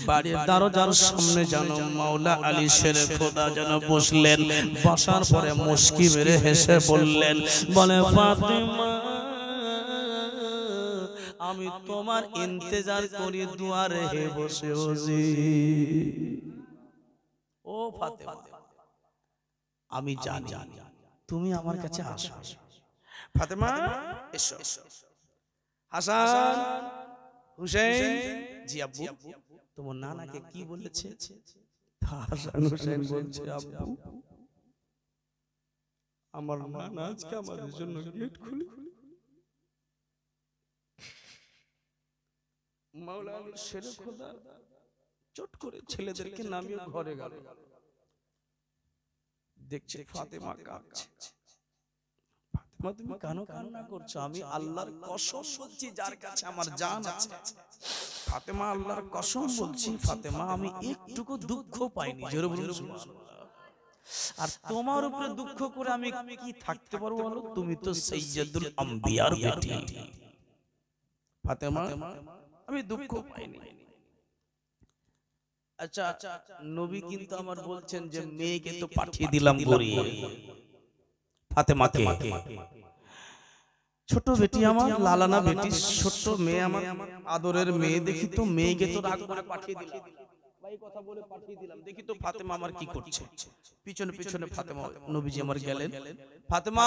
বাড়ির দরজার সামনে যেন মাওলা আলী শেরে খোদা যেন বসলেন বসার পরে মুস্কি মেরে হেসে বললেন বলে ফাতেমা আমি তোমার ইন্তজার করি দুয়ারে বসে বসে ও ফাতেমা আমি জানি তুমি আমার কাছে আসো ফাতেমা এসো হাসান হুসেন জি আব্বু তোমার নানাকে কি বলেছে হাসান হুসেন বলছে আব্বু আমার নানা আজকে আমাদের জন্য গেট খুলে মাওলানা শেরে খোদা চট করে ছেলেদেরকে নামিয়ে ঘরে গেল। দেখছে ফাতেমা কাঁদছে। ফাতেমা তুমি কেন কান্না করছো? আমি আল্লাহর কসম বলছি যার কাছে আমার জান আছে, ফাতেমা আল্লাহর কসম বলছি ফাতেমা আমি একটুকু দুঃখ পাইনি। জোরে বলুন সুবহানাল্লাহ। আর তোমার উপরে দুঃখ করে আমি কি থাকতে পারবো বলো? তুমি তো সাইয়্যিদুল আম্বিয়ার বেটি ফাতেমা, আমি দুঃখ পাইনি। আচ্ছা নবী কিন্তু আমার বলছেন যে মেয়েকে তো পাঠিয়ে দিলাম গড়িয়ে ফাতেমাকে, ছোট বেটি আমার লালানা বেটি, ছোট মেয়ে আমার আদরের মেয়ে, দেখি তো মেয়েকে তো রাগ করে পাঠিয়ে দিলাম, ভাই কথা বলে পাঠিয়ে দিলাম, দেখি তো ফাতেমা আমার কি করছে। পিছনে পিছনে ফাতেমা নবীজি আমার গেলেন, ফাতেমা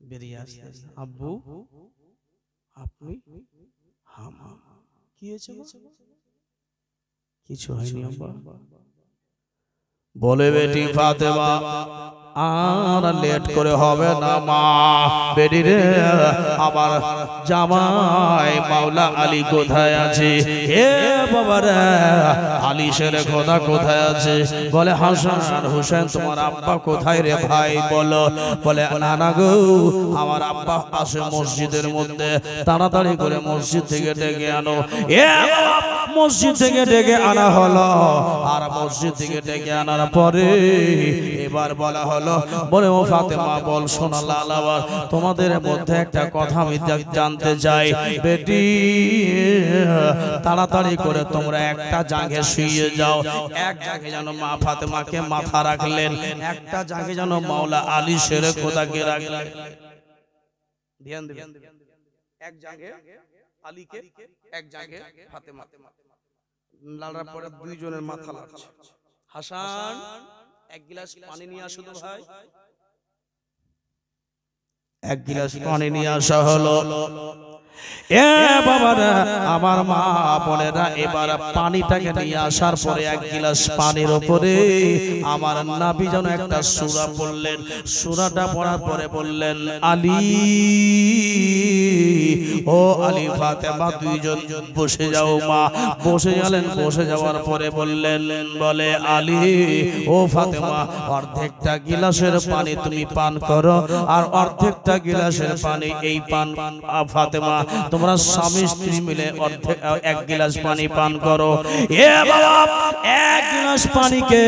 বেরিয়ে আসলেন। আব্বু আপনি? হ্যাঁ মা। কি হয়েছে? কিছু হয়নি আব্বা। বলে বেটি ফাতেমা আর লেট করে হবে না মা, বেটি রে আমার জামাই মাওলা আলী কোথায় আছে? হে বাবা রে আলী শেরে খোদা কোথায় আছে? বলে হাসান হোসেন তোমার আব্বা কোথায় রে ভাই বলো? বলে নানা গো আমার আব্বা আসে মসজিদের মধ্যে, তাড়াতাড়ি করে মসজিদ থেকে ডেকে আনো। এ মসজিদ থেকে ডেকে আনা হলো, আর মসজিদ থেকে ডেকে আনার পরে এবার বলা হলো, বলে ও ফাতেমা বল শোনা লালা তোমাদের মধ্যে একটা কথা আমি জানতে চাই। বেটি তাড়াতাড়ি করে তোমরা একটা জায়গায় শুয়ে যাও। এক জায়গায় যেন মা ফাতেমাকে মাথা রাখলেন, একটা জায়গায় যেন মাওলা আলী শেরে খোদাকে রাখলেন। ধ্যান দেবেন, এক জায়গায় আলীকে, এক জায়গায় ফাতেমা। লাড়ার পরে দুইজনের মাথা লাগছে। হাসান এক গ্লাস পানি নিয়ে আসো তো ভাই। এক গ্লাস পানি নিয়ে আসা হলো। এ বাবারা আমার মা বোনেরা এবার পানিটাকে নিয়ে আসার পরে এক গ্লাস পানির উপরে আমার নবী যেন একটা সূরা পড়লেন। সূরাটা পড়ার পরে বললেন আলী, ও আলী ফাতেমা দুইজন বসে যাও মা। বসে গেলেন, বসে যাওয়ার পরে বললেন, বলে আলী ও ফাতেমা অর্ধেকটা গিলাসের পানি তুমি পান করো, আর অর্ধেকটা গিলাসের পানি এই পান ফাতেমা তোমরা স্বামী স্ত্রী মিলে অর্ধেক এক গিলাস পানি পান করো। এ বাবা এক গিলাস পানিকে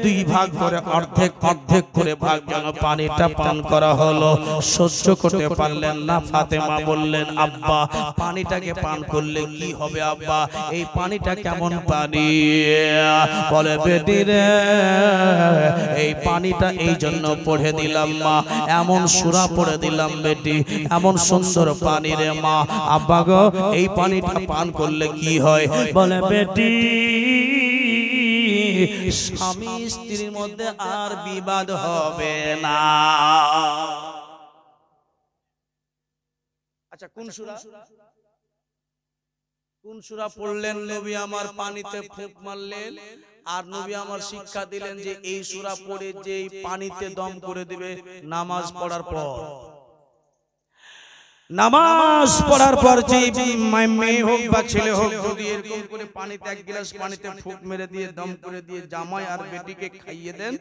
দুই ভাগ করে অর্ধেক অর্ধেক করে ভাগ যেন পানিটা পান করা হলো। সহ্য করতে পারলেন না ফাতেমা, বললেন আব্বা পানিটাকে পান করলে কি হবে আব্বা? এই পানিটা কেমন পানি? বলে বেটি রে এই পানিটা এই জন্য পড়ে দিলাম মা, এমন সূরা পড়ে দিলাম বেটি, এমন সুন্দর পানি রে মা। আব্বা গো এই পানিটা পান করলে কি হয়? বলে বেটি স্বামী স্ত্রীর মধ্যে আর বিবাদ হবে না। আচ্ছা কোন সূরা? কোন সূরা পড়লেন? নবী আমার পানিতে ফুঁক মারলেন, আর নবী আমার শিক্ষা দিলেন যে এই সূরা পড়ে যে পানিতে দম করে দিবে নামাজ পড়ার পর। নামাজ পড়ার পর যে মেয়ে হোক বা ছেলে হোক যদি এরকম করে পানিতে এক গ্লাস পানিতে ফুঁক মেরে দিয়ে দম করে দিয়ে জামাই আর বেটিকে খাইয়ে দেন,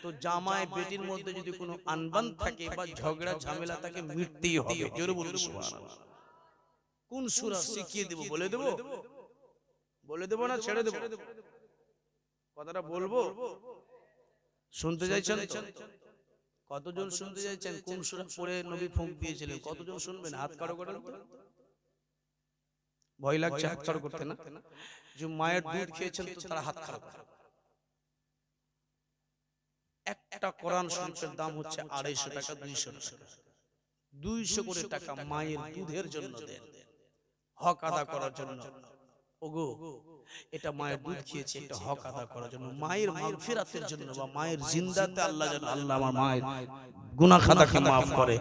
তো জামাই বেটির মধ্যে যদি কোনো আনবান থাকে বা ঝগড়া ঝামেলা থাকে মিটতেই হবে। জোরে বলুন সুবহানাল্লাহ। কোন সূরা শিখিয়ে দেব? বলে দেব? বলে দেব না ছেড়ে দেব? কথাটা বলবো, শুনতে চাইছেন তো? কতজন শুনতে চাইছেন? কোন সূরা পড়ে নবী ফুঁক দিয়েছিলেন? কতজন শুনবেন? হাত কারো করেন তো। ভয় লাগছে হাত কারো করতে না? যে মায়ের দুধ খেয়েছেন তো তারা হাত খারাপ। একটা কোরআন শরীফের দাম হচ্ছে 250 টাকা, 200 টাকা, 200 করে টাকা মায়ের দুধের জন্য দেন, হক আদা করার জন্য। ওগো এটা মায়ের দুধ খেয়েছে, এটা হক আদা করার জন্য, মায়ের মাগফিরাতের জন্য, বা মায়ের জিন্দাতে আল্লাহ যেন আল্লাহ আমার মায়ের গুনাহ খাতাকে maaf করে।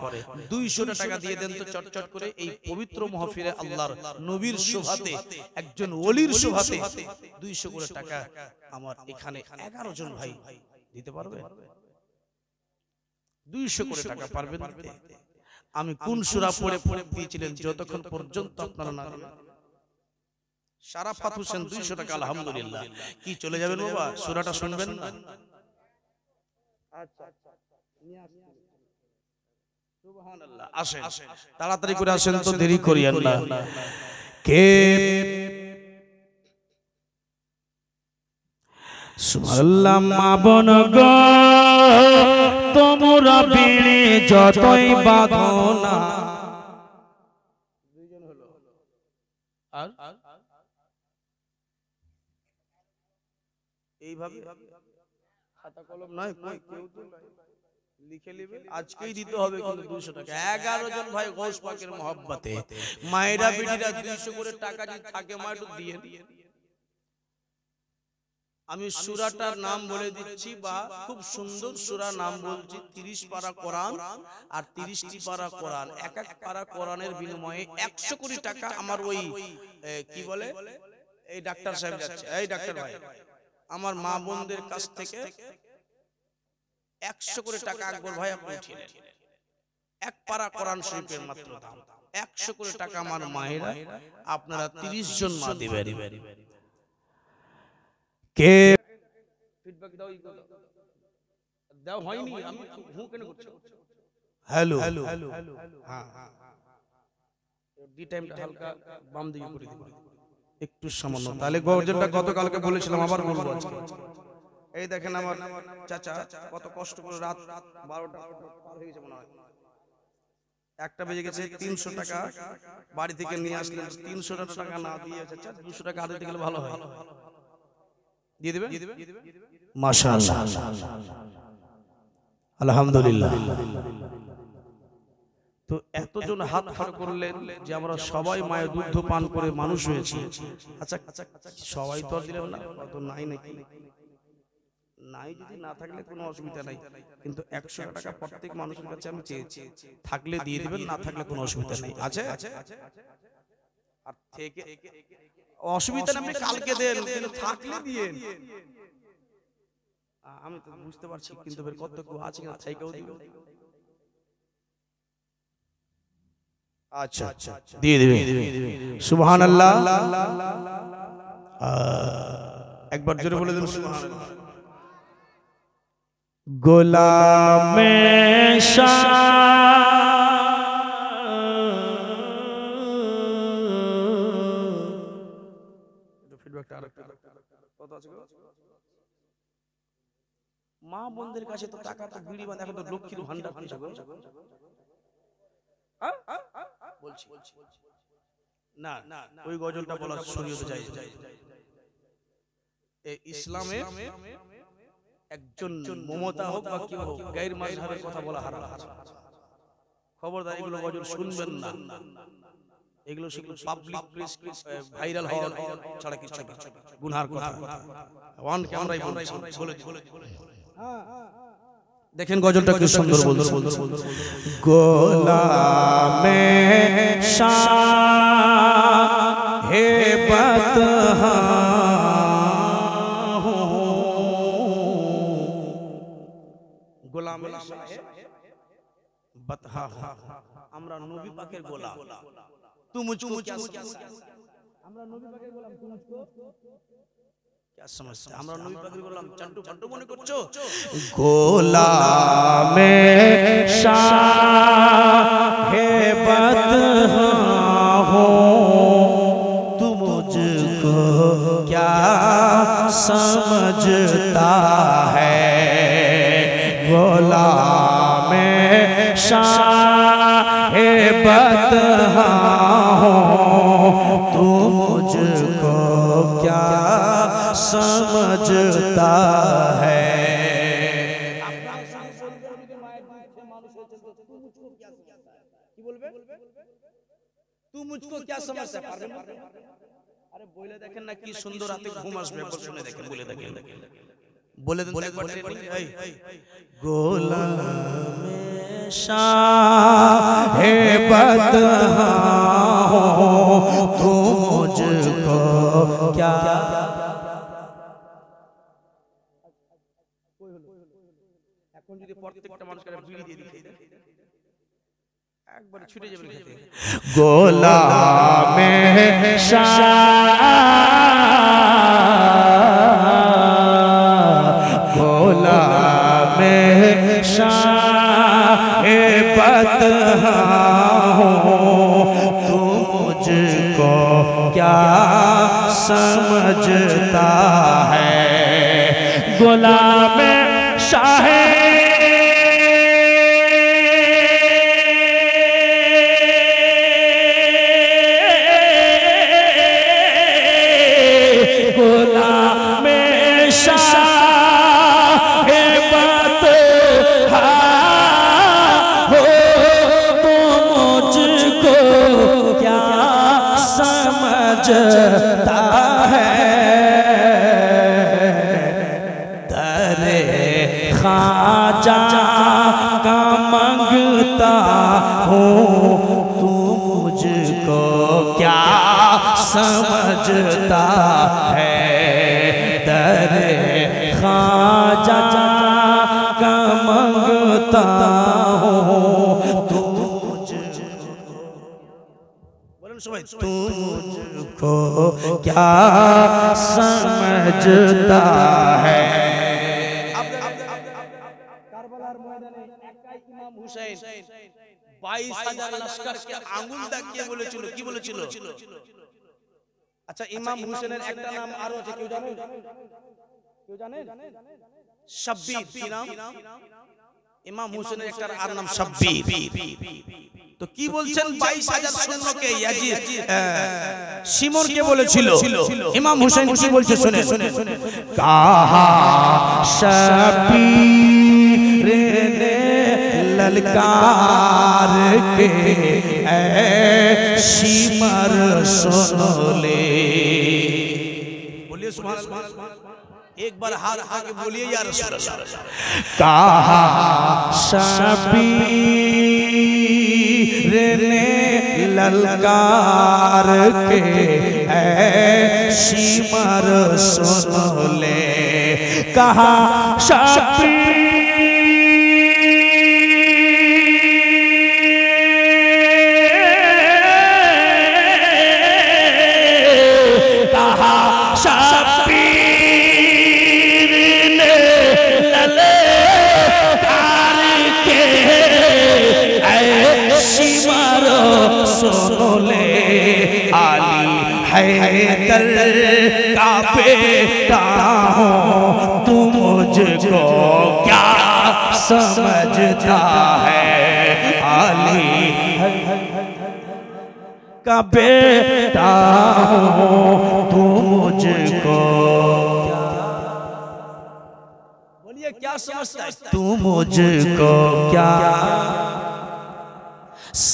200 টাকা দিয়ে দেন তো চটচট করে এই পবিত্র মাহফিলে আল্লাহর নবীর শোভাতে, একজন ওলির শোভাতে 200 করে টাকা আমার এখানে 11 জন ভাই দিতে পারবে? 200 করে টাকা পারবেন দিতে? আমি কোন সূরা পড়ে পড়ে দিয়েছিলেন যতক্ষণ পর্যন্ত আপনারা না দিবেন? শারাফাত হোসেন 200 টাকা আলহামদুলিল্লাহ। কি চলে যাবেন বাবা? সূরাটা শুনবেন না? আচ্ছা নিয়ে আসুন। সুবহানাল্লাহ। আসেন তাড়াতাড়ি করে আসেন তো, দেরি করিয়েন না। কে সুবহানাল্লাহ। মা বোন গো তোমরা বিড়ি যতই বাঁধো না, আর এইভাবে খাতা কলম নাই, কই কেউ তো লিখে নেবে, আজকেই দিতে হবে কিন্তু 200 টাকা। 11 জন ভাই গৌস পাকের মহব্বতে মায়েরা বিটিরা 200 করে টাকা যদি থাকে মা একটু দিয়ে। আমি সূরাটার নাম বলে দিচ্ছি, বা খুব সুন্দর সূরা নাম বলছি। 30 পারা কোরআন আর 30টি পারা কোরআন, এক এক পারা কোরআনের বিনিময়ে 100 কোটি টাকা আমার ওই কি বলে এই ডাক্তার সাহেব যাচ্ছে। এই ডাক্তার ভাই, আমার মা বোনদের কাছ থেকে 100 কোটি টাকা আকবর ভাই আপনি উঠিয়ে নেন। এক পারা কোরআন শরীফের মাত্র দাম 100 কোটি টাকা। আমার মায়েরা আপনারা 30 জন মা দিবেন। কে ফিডব্যাক দাও, দাও হয়নি, আমি হু কেন করছি? হ্যালো হ্যাঁ ডি টাইমটা হালকা বাম দিকে করে দিন একটু সামান্য, তাহলে গর্জনটা গতকালকে বলেছিলাম আবার বলবো আজকে। এই দেখেন আমার চাচা কত কষ্ট করে রাত 12টা পার হয়ে গেছে মনে হয়, 1টা বেজে গেছে, 300 টাকা বাড়ি থেকে নিয়ে আসলেন। 300 টাকা না দিয়ে চাচা 200 টাকা আদে দিলে ভালো হয়, দিয়ে দিবে? মাশাআল্লাহ আলহামদুলিল্লাহ। তো এতজন হাত ফাড় করলেন যে আমরা সবাই মায়ের দুগ্ধ পান করে মানুষ হয়েছি। আচ্ছা সবাই তো আর দিলেন না, তো নাই নাকি? নাই, যদি না থাকলে কোনো অসুবিধা নাই, কিন্তু 100 টাকা প্রত্যেক মানুষের কাছে আমি চেয়েছি, থাকলে দিয়ে দিবেন, না থাকলে কোনো অসুবিধা নেই। আছে আর থেকে অসুবিধা না, আপনি কালকে দেন, কিন্তু থাকলে দিয়েন। আমি তো বুঝতে পারছি, কিন্তু এর কত কেউ আছে না থাইকেও দিবেন। আচ্ছা দিয়ে দিবেন। সুবহানাল্লাহ। একবার জোরে বলে দেন সুবহানাল্লাহ। গোলামে শাহ ফিডব্যাকটা আরেকটু কত আছে গো? মা বোনদের কাছে তো টাকা তো বিড়ি বাঁধা, এখন তো লক্ষ্মীর ভান্ডার দিয়েছে গো। বলছি না, ওই গজলটা বলা শরীয়তে যায়। এই ইসলামে একজন মমতা হোক বা কেউ হোক, গায়ের মাযহাবের কথা বলা হারাম। খবরদার এগুলো গজল শুনবেন না, এগুলো শুধু পাবলিক প্লেস ভাইরাল হওয়ার ছাড়া কিছু না, গুনার কথা। ওয়ান ক্যামেরায় বলে দেখেন গজলটা কি সুন্দর বলছে। গোলামে শাহ হে বতহা গোলামে শাহ বতহা, আমরা নবী পাকের গোলাম। তু মুঝকো क्या আমরা নবী পাকের গোলাম, তু মুঝকো क्या समझते? আমরা নবী পাকের গোলাম চন্টু ফন্টু মনে করছো? গোলামে শাহ হে বতহা হো তু মুঝকো क्या समझता है। গোলামে শাহ হে বতহা হো তু মুঝকো क्या समझता है। কি বলবে? তু মুঝকো क्या समझता है? আরে বলে দেখেন না কি সুন্দর, রাতে ঘুম আসবে, একবার শুনে দেখেন, বলে দেখেন, বলে দেন একবার ট্রেনিং। এই গোলামে শাহ হে বতহা হো তু মুঝকো क्या এখন যদি প্রত্যেকটা মানুষকে বিড়ি দিয়ে দিতে একবারে ছুটে যাবে খেতে। গোলামে শাহ গোলামে शाह बतहा तू मुझको क्या समझता है गुलाम शाह गुलाम शाह समझता है दरे ख्वाजा का मांगता हूँ तू मुझको क्या समझता है दरे ख्वाजा का मांगता हूँ तू तू मुझको क्या समझता है কারবালার ময়দানে একাই ইমাম হুসাইন 22,000 লস্করকে আঙ্গুল দেখিয়ে বলেছিল কি বলেছিল আচ্ছা ইমাম হুসাইনের একটা নাম আরো আছে কেউ জানেন শাব্বির কি নাম ইমাম হুসাইনের একটা আর নাম শাব্বির তো কি বলছেন 22,000 সৈন্যকে ইয়াজিদ শিমর কে বলেছিল ইমাম হুসাইন কি বলছে শুনে कहा शबीर ने ललकार के ऐ शिमर सुन ले बोलिए सुभान अल्लाह एक बार हाथ आगे बोलिए या रसूल अल्लाह कहा शबीर ने ललकार के ऐ शिमर सुन ले कहा शबीर कहा शबीर ने ललकार के ऐ शिमर सुन ले आली हैदर का बेटा हूँ तू मुझको क्या समझता है आली का बेटा हूँ तू मुझको बोलिए क्या समझता है तू मुझको क्या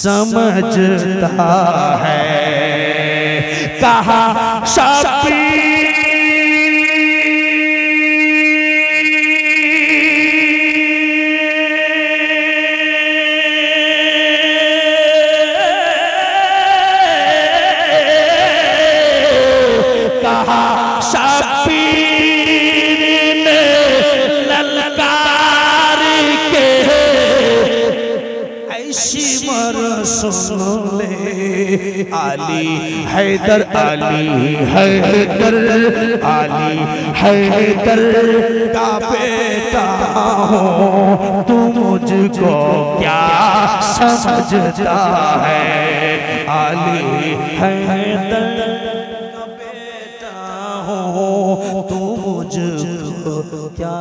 समझता है कहा शबीर कहा शबीर ने ललकार के ऐसी मर सुन ले आली हैदर का बेटा हो तू मुझको क्या समझता है आली हैदर का बेटा हो तू मुझको क्या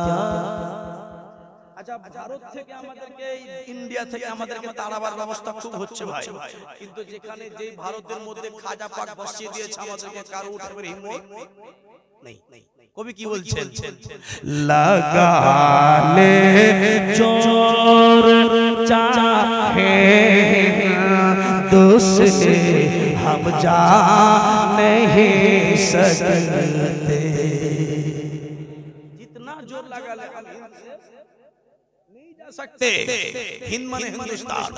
আচ্ছা ভারত থেকে আমাদেরকে ইন্ডিয়া থেকে আমাদেরকে তাড়াবার ব্যবস্থা খুব হচ্ছে ভাই কিন্তু যেখানে যে ভারতের মধ্যে খাজা পাক বসিয়ে দিয়েছে আমাদেরকে কারো উঠাবার হিম্মত নেই কবি কি বলছেন लगा ले चोर चाहे दूसरे हम जा नहीं सकते जितना जोर लगा ले हम नहीं जा सकते हिंद माने हिंदुस्तान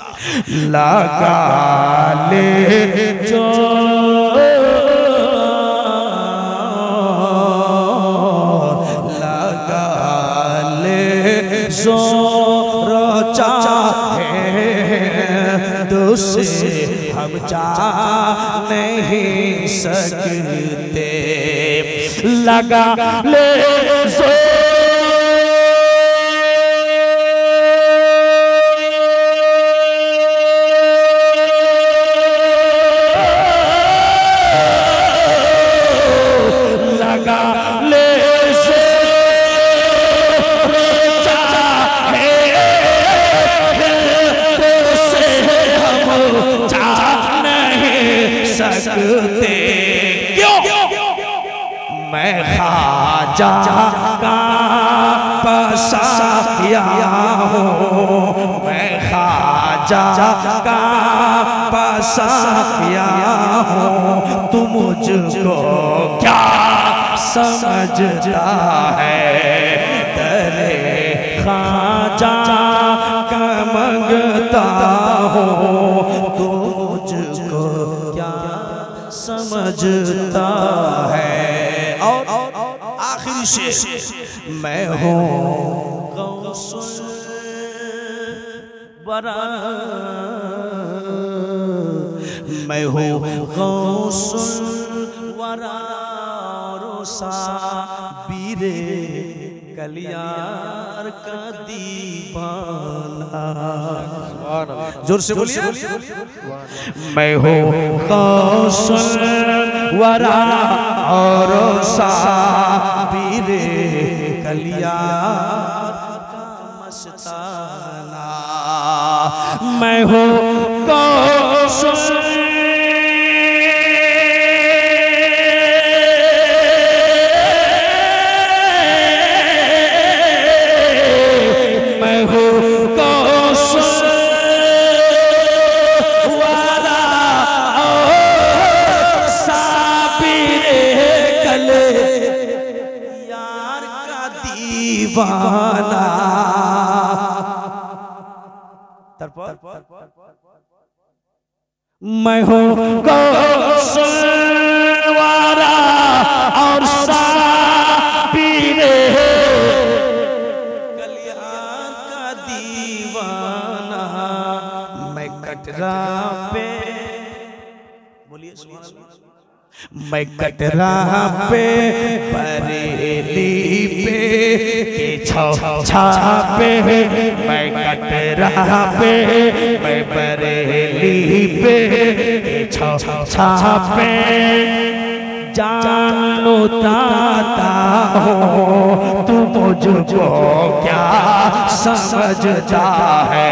लगा ले चोर लगा ले जोर चाहे दूसरे हम जा नहीं सकते लगा ले सकते क्यों मैं ख्वाजा का पसाया हूँ मैं ख्वाजा का पसाया हूँ तू मुझको क्या समझता है तेरे ख्वाजा का मंगता हूँ तू मुझको समझता है और आखिरी शेर मैं हूँ गौसुल वरा मैं हूँ गौसुल वरा रोसा बीरे कलियार का दीवाना जोर से बोलिए मैं हूँ कौशल वरा और साबीरे कलियार का मस्ताना मैं हूँ कौशल दीवाना मैं हूँ कौशल वाला और साबीरे कलियार का दीवाना मैं कटरा पे बोलिए मैं कटरा पे बरेली पे के छापे मैं कटरा पे मैं बरेली पे के छापे जानू ताता हो तू मुझको क्या समझता है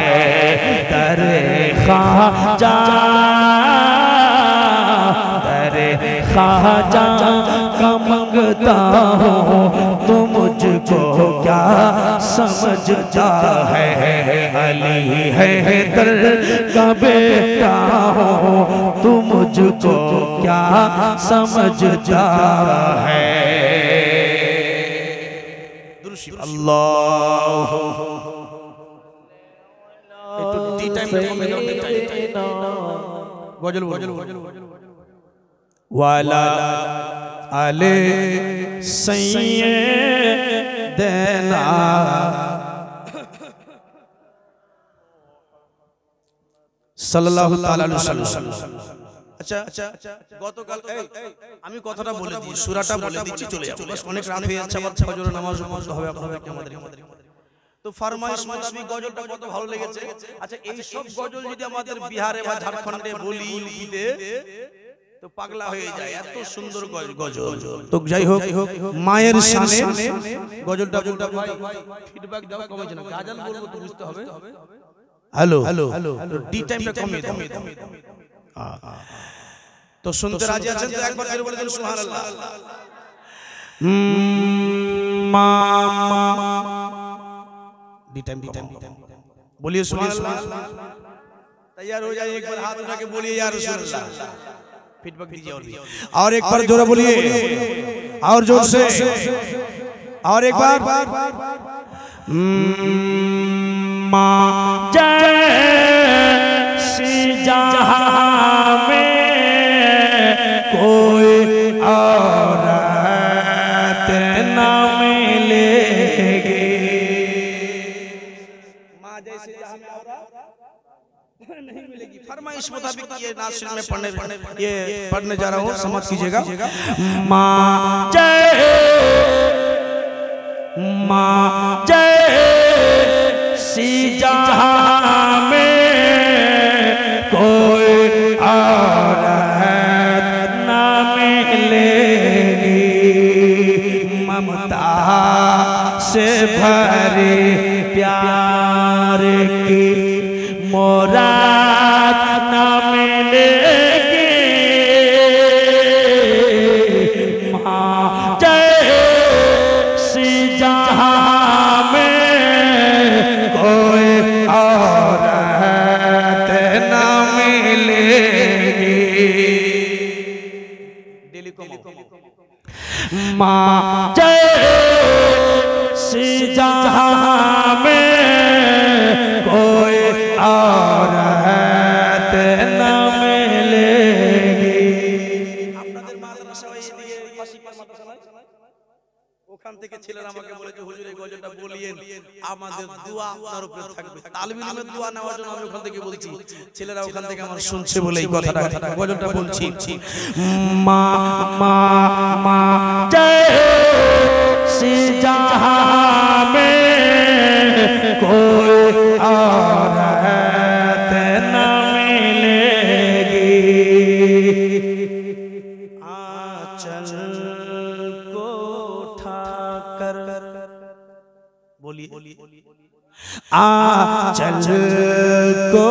तेरे ख्वाजा ख्वाजा का मंगता हूँ तू मुझको क्या समझता है अली है दर का बेटा हूँ तू मुझको क्या समझता है अल्लाह वाला आले सैयदना সাল্লাল্লাহু তাআলা আলাইহি ওয়াসাল্লাম। আচ্ছা গতকাল আমি কথাটা বলে দিই, সূরাটা বলে দিচ্ছি, চলে যাব। বাস অনেক রাত হয়ে যাচ্ছে, আবার ফজরের নামাজ পড়তে হবে আপনাদেরকে আমাদের। তো ফরমাইশ মোতাবেক গজলটা কত ভালো লেগেছে। আচ্ছা এই সব গজল যদি আমাদের বিহারে বা ঝাড়খণ্ডে বলি ইউপিতে তো পাগলা হয়ে যায়, এত সুন্দর গজল। তো যাই হোক মায়ের শানে গজলটা বলতে ভাই ফিডব্যাক দাও, কমেছে না গাজাল বলবো তো বুঝতে হবে। হ্যালো ডি টাইমটা কমিয়ে দাও। তো শুনতে রাজি আছেন তো একবার জোরে বলে দিন সুবহানাল্লাহ। ডি টাইম बोलिए सुबहानअल्लाह। तैयार हो जाइए, एक बार हाथ उठा के बोलिए या रसूलुल्लाह। फीडबैक दीजिए और एक बार जोर बोलिए, और जोर से, और एक बार माँ जैसी जहाँ में कोई औरत न मिलेगी, नहीं मिलेगी। फरमाइश मुताबिक ये नासिर में पढ़ने जा रहा हूँ, समझ कीजिएगा। माँ जय सी जहां में कोई और न मिलेगी, ममता से भरे प्यार की मुराद न मिलेगी। माँ जय सी जहां में कोई और न मिलेगी। दिल्ली को माँ जय सी जहां में कोई और न मिलेगी। আপনাদের মাদ্রাসায় এদিকে পাশিপাশ মাদ্রাসা নাই? ওখান থেকে ছেলেরা আমাকে বলেছে হুজুর এই গজলটা বলিয়েন, আমাদের দোয়া আপনার উপরে থাকবে। তালিবুল ইলমের দোয়া নেওয়ার জন্য আমি ওখান থেকে বলছি, ছেলেরা ওখান থেকে আমার শুনছে বলে এই কথাটা গজলটা বলছি। মা মা মা জয় सी जहां में कोई और न मिलेगी। आंचल को उठाकर बोलिए, आंचल को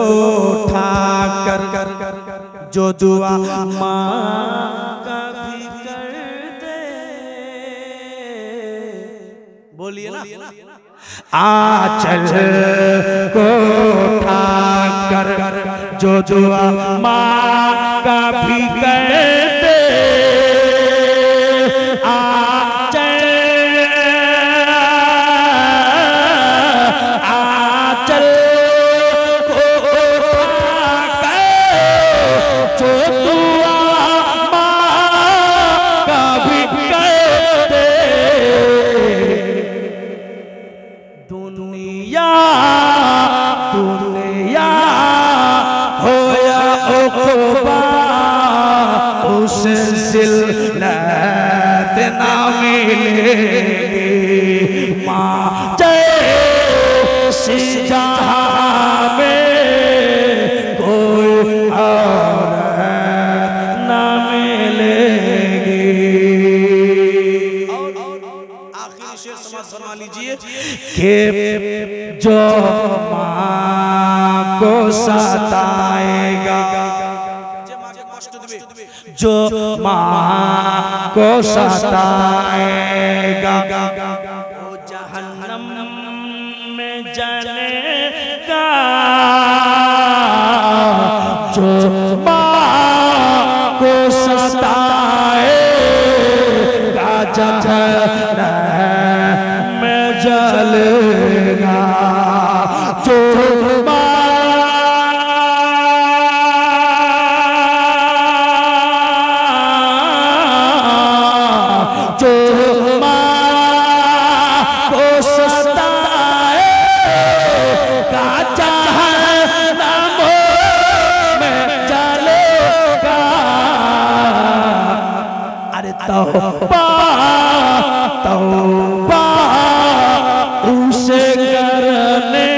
उठाकर जो दुआ माँ कभी कर दे, बोलिए ना, आंचल को उठाकर जो दुआ माँ कभी कर दे, आंचल को उठाकर जो दुआ माँ कभी कर दे, दुनिया दुनिया हो या उक़बा उस ज़िल्लत ना मिलेगी। माँ जय सी जहां में कोई और न मिलेगी। आखिरी शेर समाज फरमा लीजिए कि जो माँ को सताएगा, जो माँ को सताएगा वो जहन्नम में जलेगा, जो माँ को सताएगा जहन्नम में जलेगा, जो तौबा तौबा उसे करने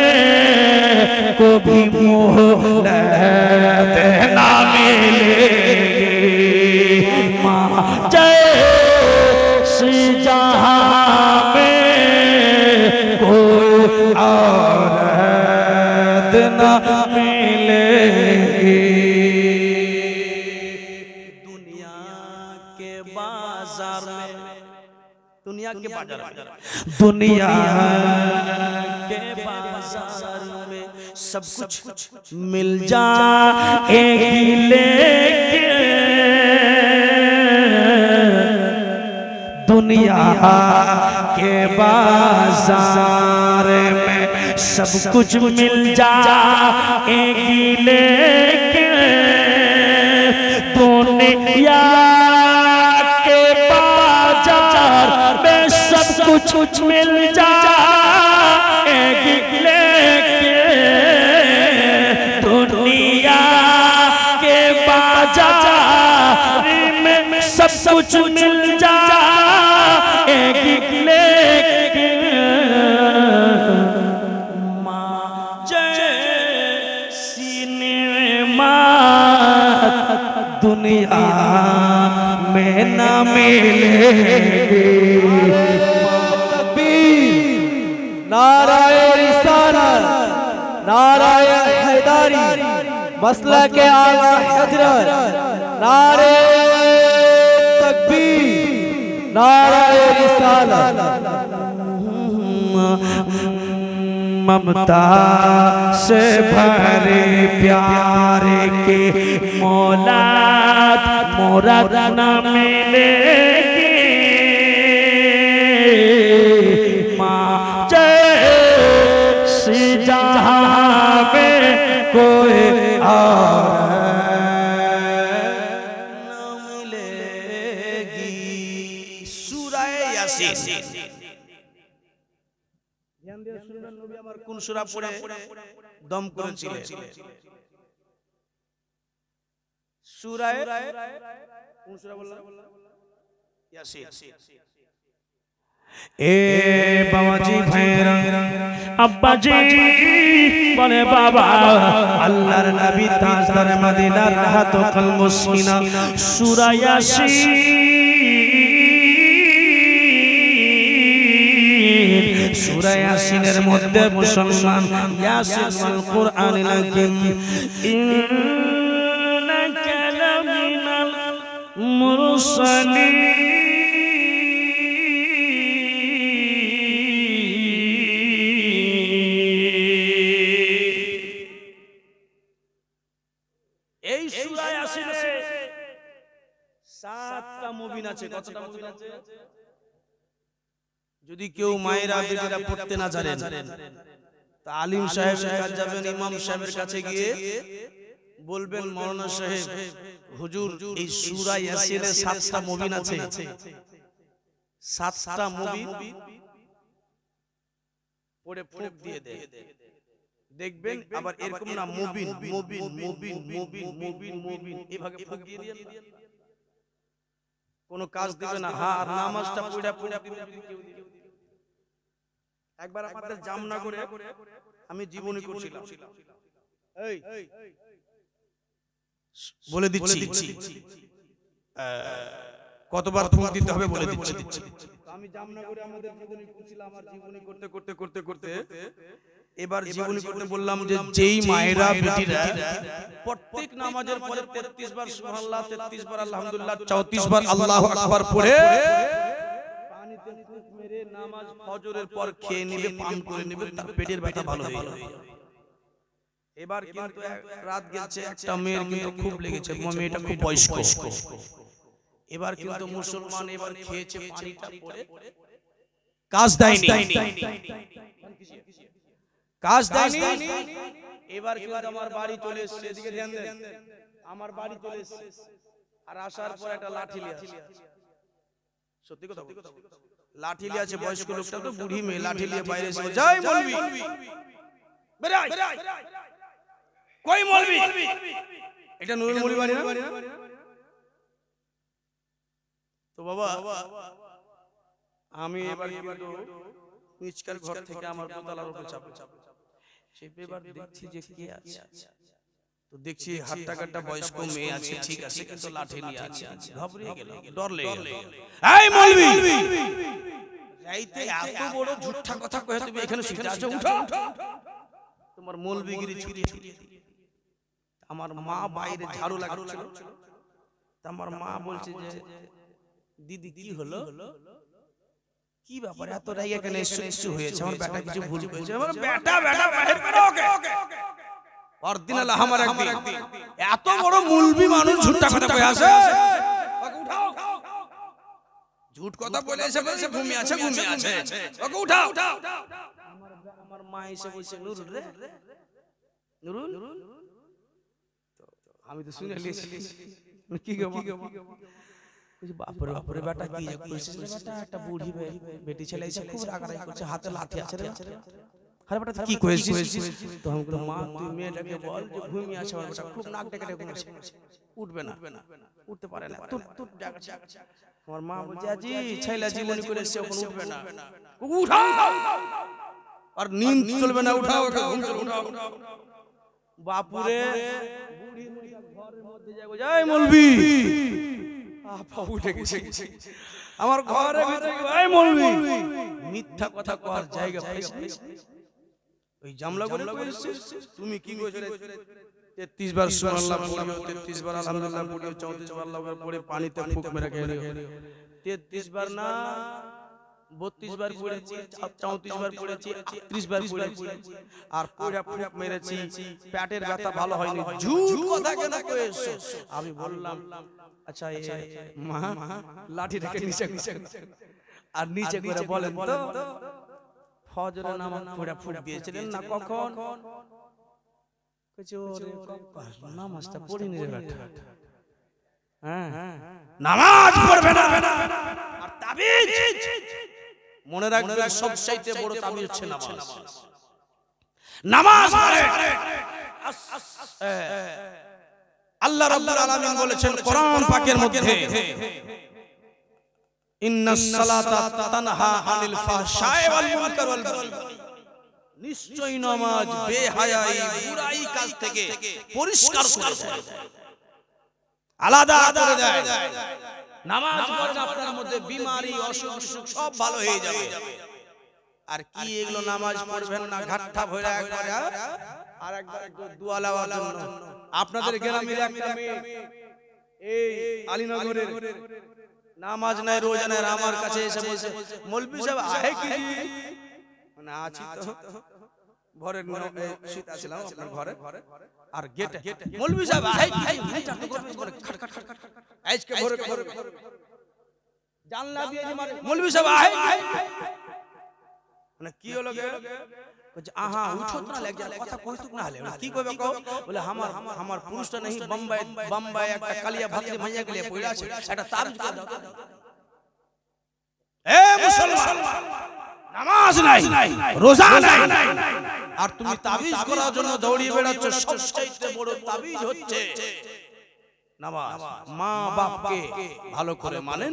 को भी मोहलत ना मिलेगी। माँ जय सी जहां में कोई औरत ना मिलेगी। दुनिया के बाजार दुनिया के बाजार में सब कुछ मिल जाएगी, लेकिन दुनिया के बाजार में सब कुछ मिल जाएगी, लेकिन दुनिया में सब कुछ मिल जाएगी, लेकिन कुछ मिल जाएगी लेकिन माँ जैसी नेमत दुनिया में न मिलेगी। नाराए रिसालत, नाराए हैदारी, मसला के आला हजरत, नारे तकबीर, नाराए रिसालत। ममता से भरे प्यारे के मौलाद मुराद न मिलेगी। माँ जैसी जहाँ में कोई और न मिलेगी। सूरा यासीन। ध्यान দিয়ে শুনবেন নবী আমার কোন সূরা পড়ে দম করেছিলেন। সূরা কোন সূরা বললাম? ইয়াসিন। এ বাবাজি ভাইরা আব্বাজি বলে বাবা আল্লাহর নবী তাজদার মদিনা রাহাতুল মুসকিনা সূরা ইয়াসিন। সূরা ইয়াসিনের মধ্যে মুসলমান ইয়াসিন ওয়াল কুরআনিল হাকিম ইন্নাকা লামিনাল মুরসালিন। এই সূরা ইয়াসিনে 7টা মুবিন আছে। কতটা মুবিন আছে? যদি কেউ মায়েরা বেটিরা পড়তে না জানেন তা আলিম সাহেবের কাছে যাবেন, ইমাম সাহেবের কাছে গিয়ে বলবেন মাওলানা সাহেব হুজুর এই সূরা ইয়াসিনে 7টা মুবিন আছে, 7টা মুবিন পড়ে ফুঁক দিয়ে দেন। দেখবেন আবার এরকম না মুবিন মুবিন মুবিন মুবিন মুবিন মুবিন এভাবে ফুঁক দিয়ে দিয়ে কোনো কাজ দিবে না। হ্যাঁ, আর নামাজটা পড়া পড়া একবার আমাদের জামনগরে আমি জীবনী করছিলাম। এই বলে দিচ্ছি কতবার ফুঁক দিতে হবে বলে দিচ্ছি। আমি জামনগরে আমাদের জীবনী করছিলাম। আমার জীবনী করতে করতে করতে করতে এবার জীবনী করতে বললাম যে যেই মায়েরা বেটিরা প্রত্যেক নামাজের পরে 33 বার সুবহানাল্লাহ, 33 বার আলহামদুলিল্লাহ, 34 বার আল্লাহু আকবার পড়ে পানিতে ফুঁক মেরে নামাজ ফজরের পর খেয়ে নেবে, পান করে নেবে, তার পেটের ব্যথা ভালো হয়ে যাবে। এবার কিন্তু রাত গেছে, একটা মেয়ের কিন্তু খুব লেগেছে, মেয়েটা খুব বয়স্ক। এবার কিন্তু মুসলমান এবার খেয়েছে পানিটা পড়ে কাজ দেয়নি, কাজ দেয়নি। এবার কিন্তু আমার বাড়ি চলে এসেছে, এদিকে ধ্যান দেন, আমার বাড়ি চলে এসেছে। আর আসার পর একটা লাঠি নিয়ে আসছে। সত্যি কথা বলছি, লাঠি নিয়ে আছে, বয়স্ক লোকটা তো বুড়ি মেয়ে, লাঠি নিয়ে বাইরে এসে জয় মৌলভী বেরাই কই মৌলভী, এটা নুরুল মৌলভী বাড়ি না? তো বাবা আমি এবার কিন্তু নিচকার ঘর থেকে আমার দোতলার উপরে চাপে এবার দেখছি যে কে আছে। তো দেখছি হাট্টা কাট্টা বয়স্ক মেয়ে আছে, ঠিক আছে, কিন্তু লাঠি নিয়ে আছে। ঘাবড়িয়ে গেল, ডর লেগে গেল। এই মৌলভী, রাইতে এত বড় ঝুঠা কথা কয়ে তুমি এখানে শুতে আছো, উঠো। তোমার মৌলভীগিরি ছুটি। আমার মা বাইরে ঝাড়ু লাগাচ্ছিল। আমার মা বলছে যে দিদি কি হলো, কি ব্যাপার এত রাইয়া কেন এসছো হয়েছে, আমার বেটা কিছু ভুল করেছে? আমার বেটা বেটা বাহির করো ওকে। অরিজিনাল আমার একদিন এত বড় মুলবি মানুষ ঝুটটা কথা কই আছে, ওকে উঠাও। ঝুট কথা বলে এসে বলছে ঘুমিয়ে আছে, ঘুমিয়ে আছে, ওকে উঠাও। আমার মা এসে বলছে নুরুল রে, নুরুল। আমি তো শুনে লিয়েছি, কি গো বাপরে বাপরে বেটা কি কইছিস রে বেটা, একটা বুড়ি বেটি ছেলে এসে খুব রাগারাগি করছে, হাতে লাঠি আছে রে। আরে বেটা কি কইছিস? তো আমি বললাম মা তুই মেয়েটাকে বল যে ঘুমিয়ে আছে, আমার বেটা খুব নাক ডেকে ডেকে ঘুমাচ্ছে, উঠবে না, উঠতে পারে না, তুই জায়গা আমার মা বলছে আজি ছেলে জীবনী করে এসে ওখানে উঠবে না, উঠাও আর নিন চলবে না, উঠাও ঘুম চলো উঠাও। বাপুরে বুড়ি ঘরের মধ্যে যাগো যাই মলবি আপা উঠে গেছে আমার ঘরে ভিতরে এই মলবি মিথ্যা কথা কর জায়গা পাইছিস ওই জামলা করে কইছিস তুমি কি কইছরে 33 বার সুবহানাল্লাহ পড়িও 33 বার আলহামদুলিল্লাহ পড়িও 34 বার আল্লাহু আকবার পড়ে পানিতে ফুক মেরে খেয়ে 33 বার না 32 বার পড়েছি 34 বার পড়েছি 30 বার পড়েছি আর পড়া ফুক মেরেছি পেটের ব্যথা ভালো হয়নি ঝুট কথা কেন কইছো আমি বললাম আচ্ছা এই মা লাঠি রেখে নিচে আর নিচে করে বলেন তো ফজরের নামাজ পড়া ফুক দিয়েছিলেন না কখন কইছো রে কপ্পা নামাজটা পড়িনি রে বেটা হ্যাঁ নামাজ পড়বে না আর তাবিজ মনে রাখবেন সবচাইতে বড় তাবিজ হচ্ছে নামাজ নামাজ পড়ে আল্লাহ রাব্বুল আলামিন বলেছেন কোরআন পাকের মধ্যে ইন্নাস সালাতা তানহা আনিল ফাহশাই ওয়াল মুনকার ওয়াল বাগই নিশ্চয় নামাজ বেহায়াই বুরাই কাজ থেকে পরিষ্কার করে দেয় আলাদা করে দেয় নামাজ পড়লে আপনার মধ্যে বিমারি অসুখ সব ভালো হয়ে যাবে আর কি এগুলো নামাজ পড়বেন না ঘাটটা ভরে একবার আর একবার দোয়া লাওয়ার জন্য আপনাদের গ্রামের একটা মেয়ে এই আলীনগরের নামাজ নাই রোজা নাই আমার কাছে এসে বলছে মৌলভী সাহেব আহে কি মানে আছি তো ঘরের শীত ছিলাম আপনার ঘরে আর গেটে মৌলভী সাহেব আহে কি মিটার তো করবে খট খট খট আজকে ঘরে ঘরে জানলা দিয়ে যে মারে মৌলভী সাহেব আহে মানে কি হলো গে কইছে আহা উঠো না লাগ যা কথা কইতুক না হলে কি কইবে কও বলে আমার পুরুষটা नहीं बम्बई একটা কালিয়া ভাতরে মাইয়া গেলে পয়লা আছে এটা তাবিজ করে দাও এ মুসলমান নামাজ নাই রোজা নাই আর তুমি তাবিজ করার জন্য দৌড়িয়ে বেড়াচ্ছ সবচেয়ে বড় তাবিজ হচ্ছে নামাজ মা বাপকে ভালো করে মানেন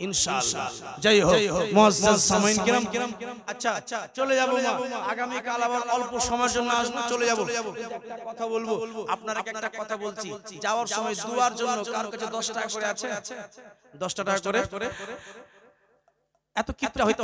ইনশাআল্লাহ জয় হোক মুআজ্জাজ সামাইন কিরাম আচ্ছা চলে যাব মা আগামী কাল আবার অল্প সময়ের জন্য আসব চলে যাব একটা কথা বলবো আপনারা একটা কথা বলছি যাওয়ার সময় দুয়ার জন্য কার কাছে 10 টাকা করে আছে 10 টাকা করে এত কিপটা হয়তো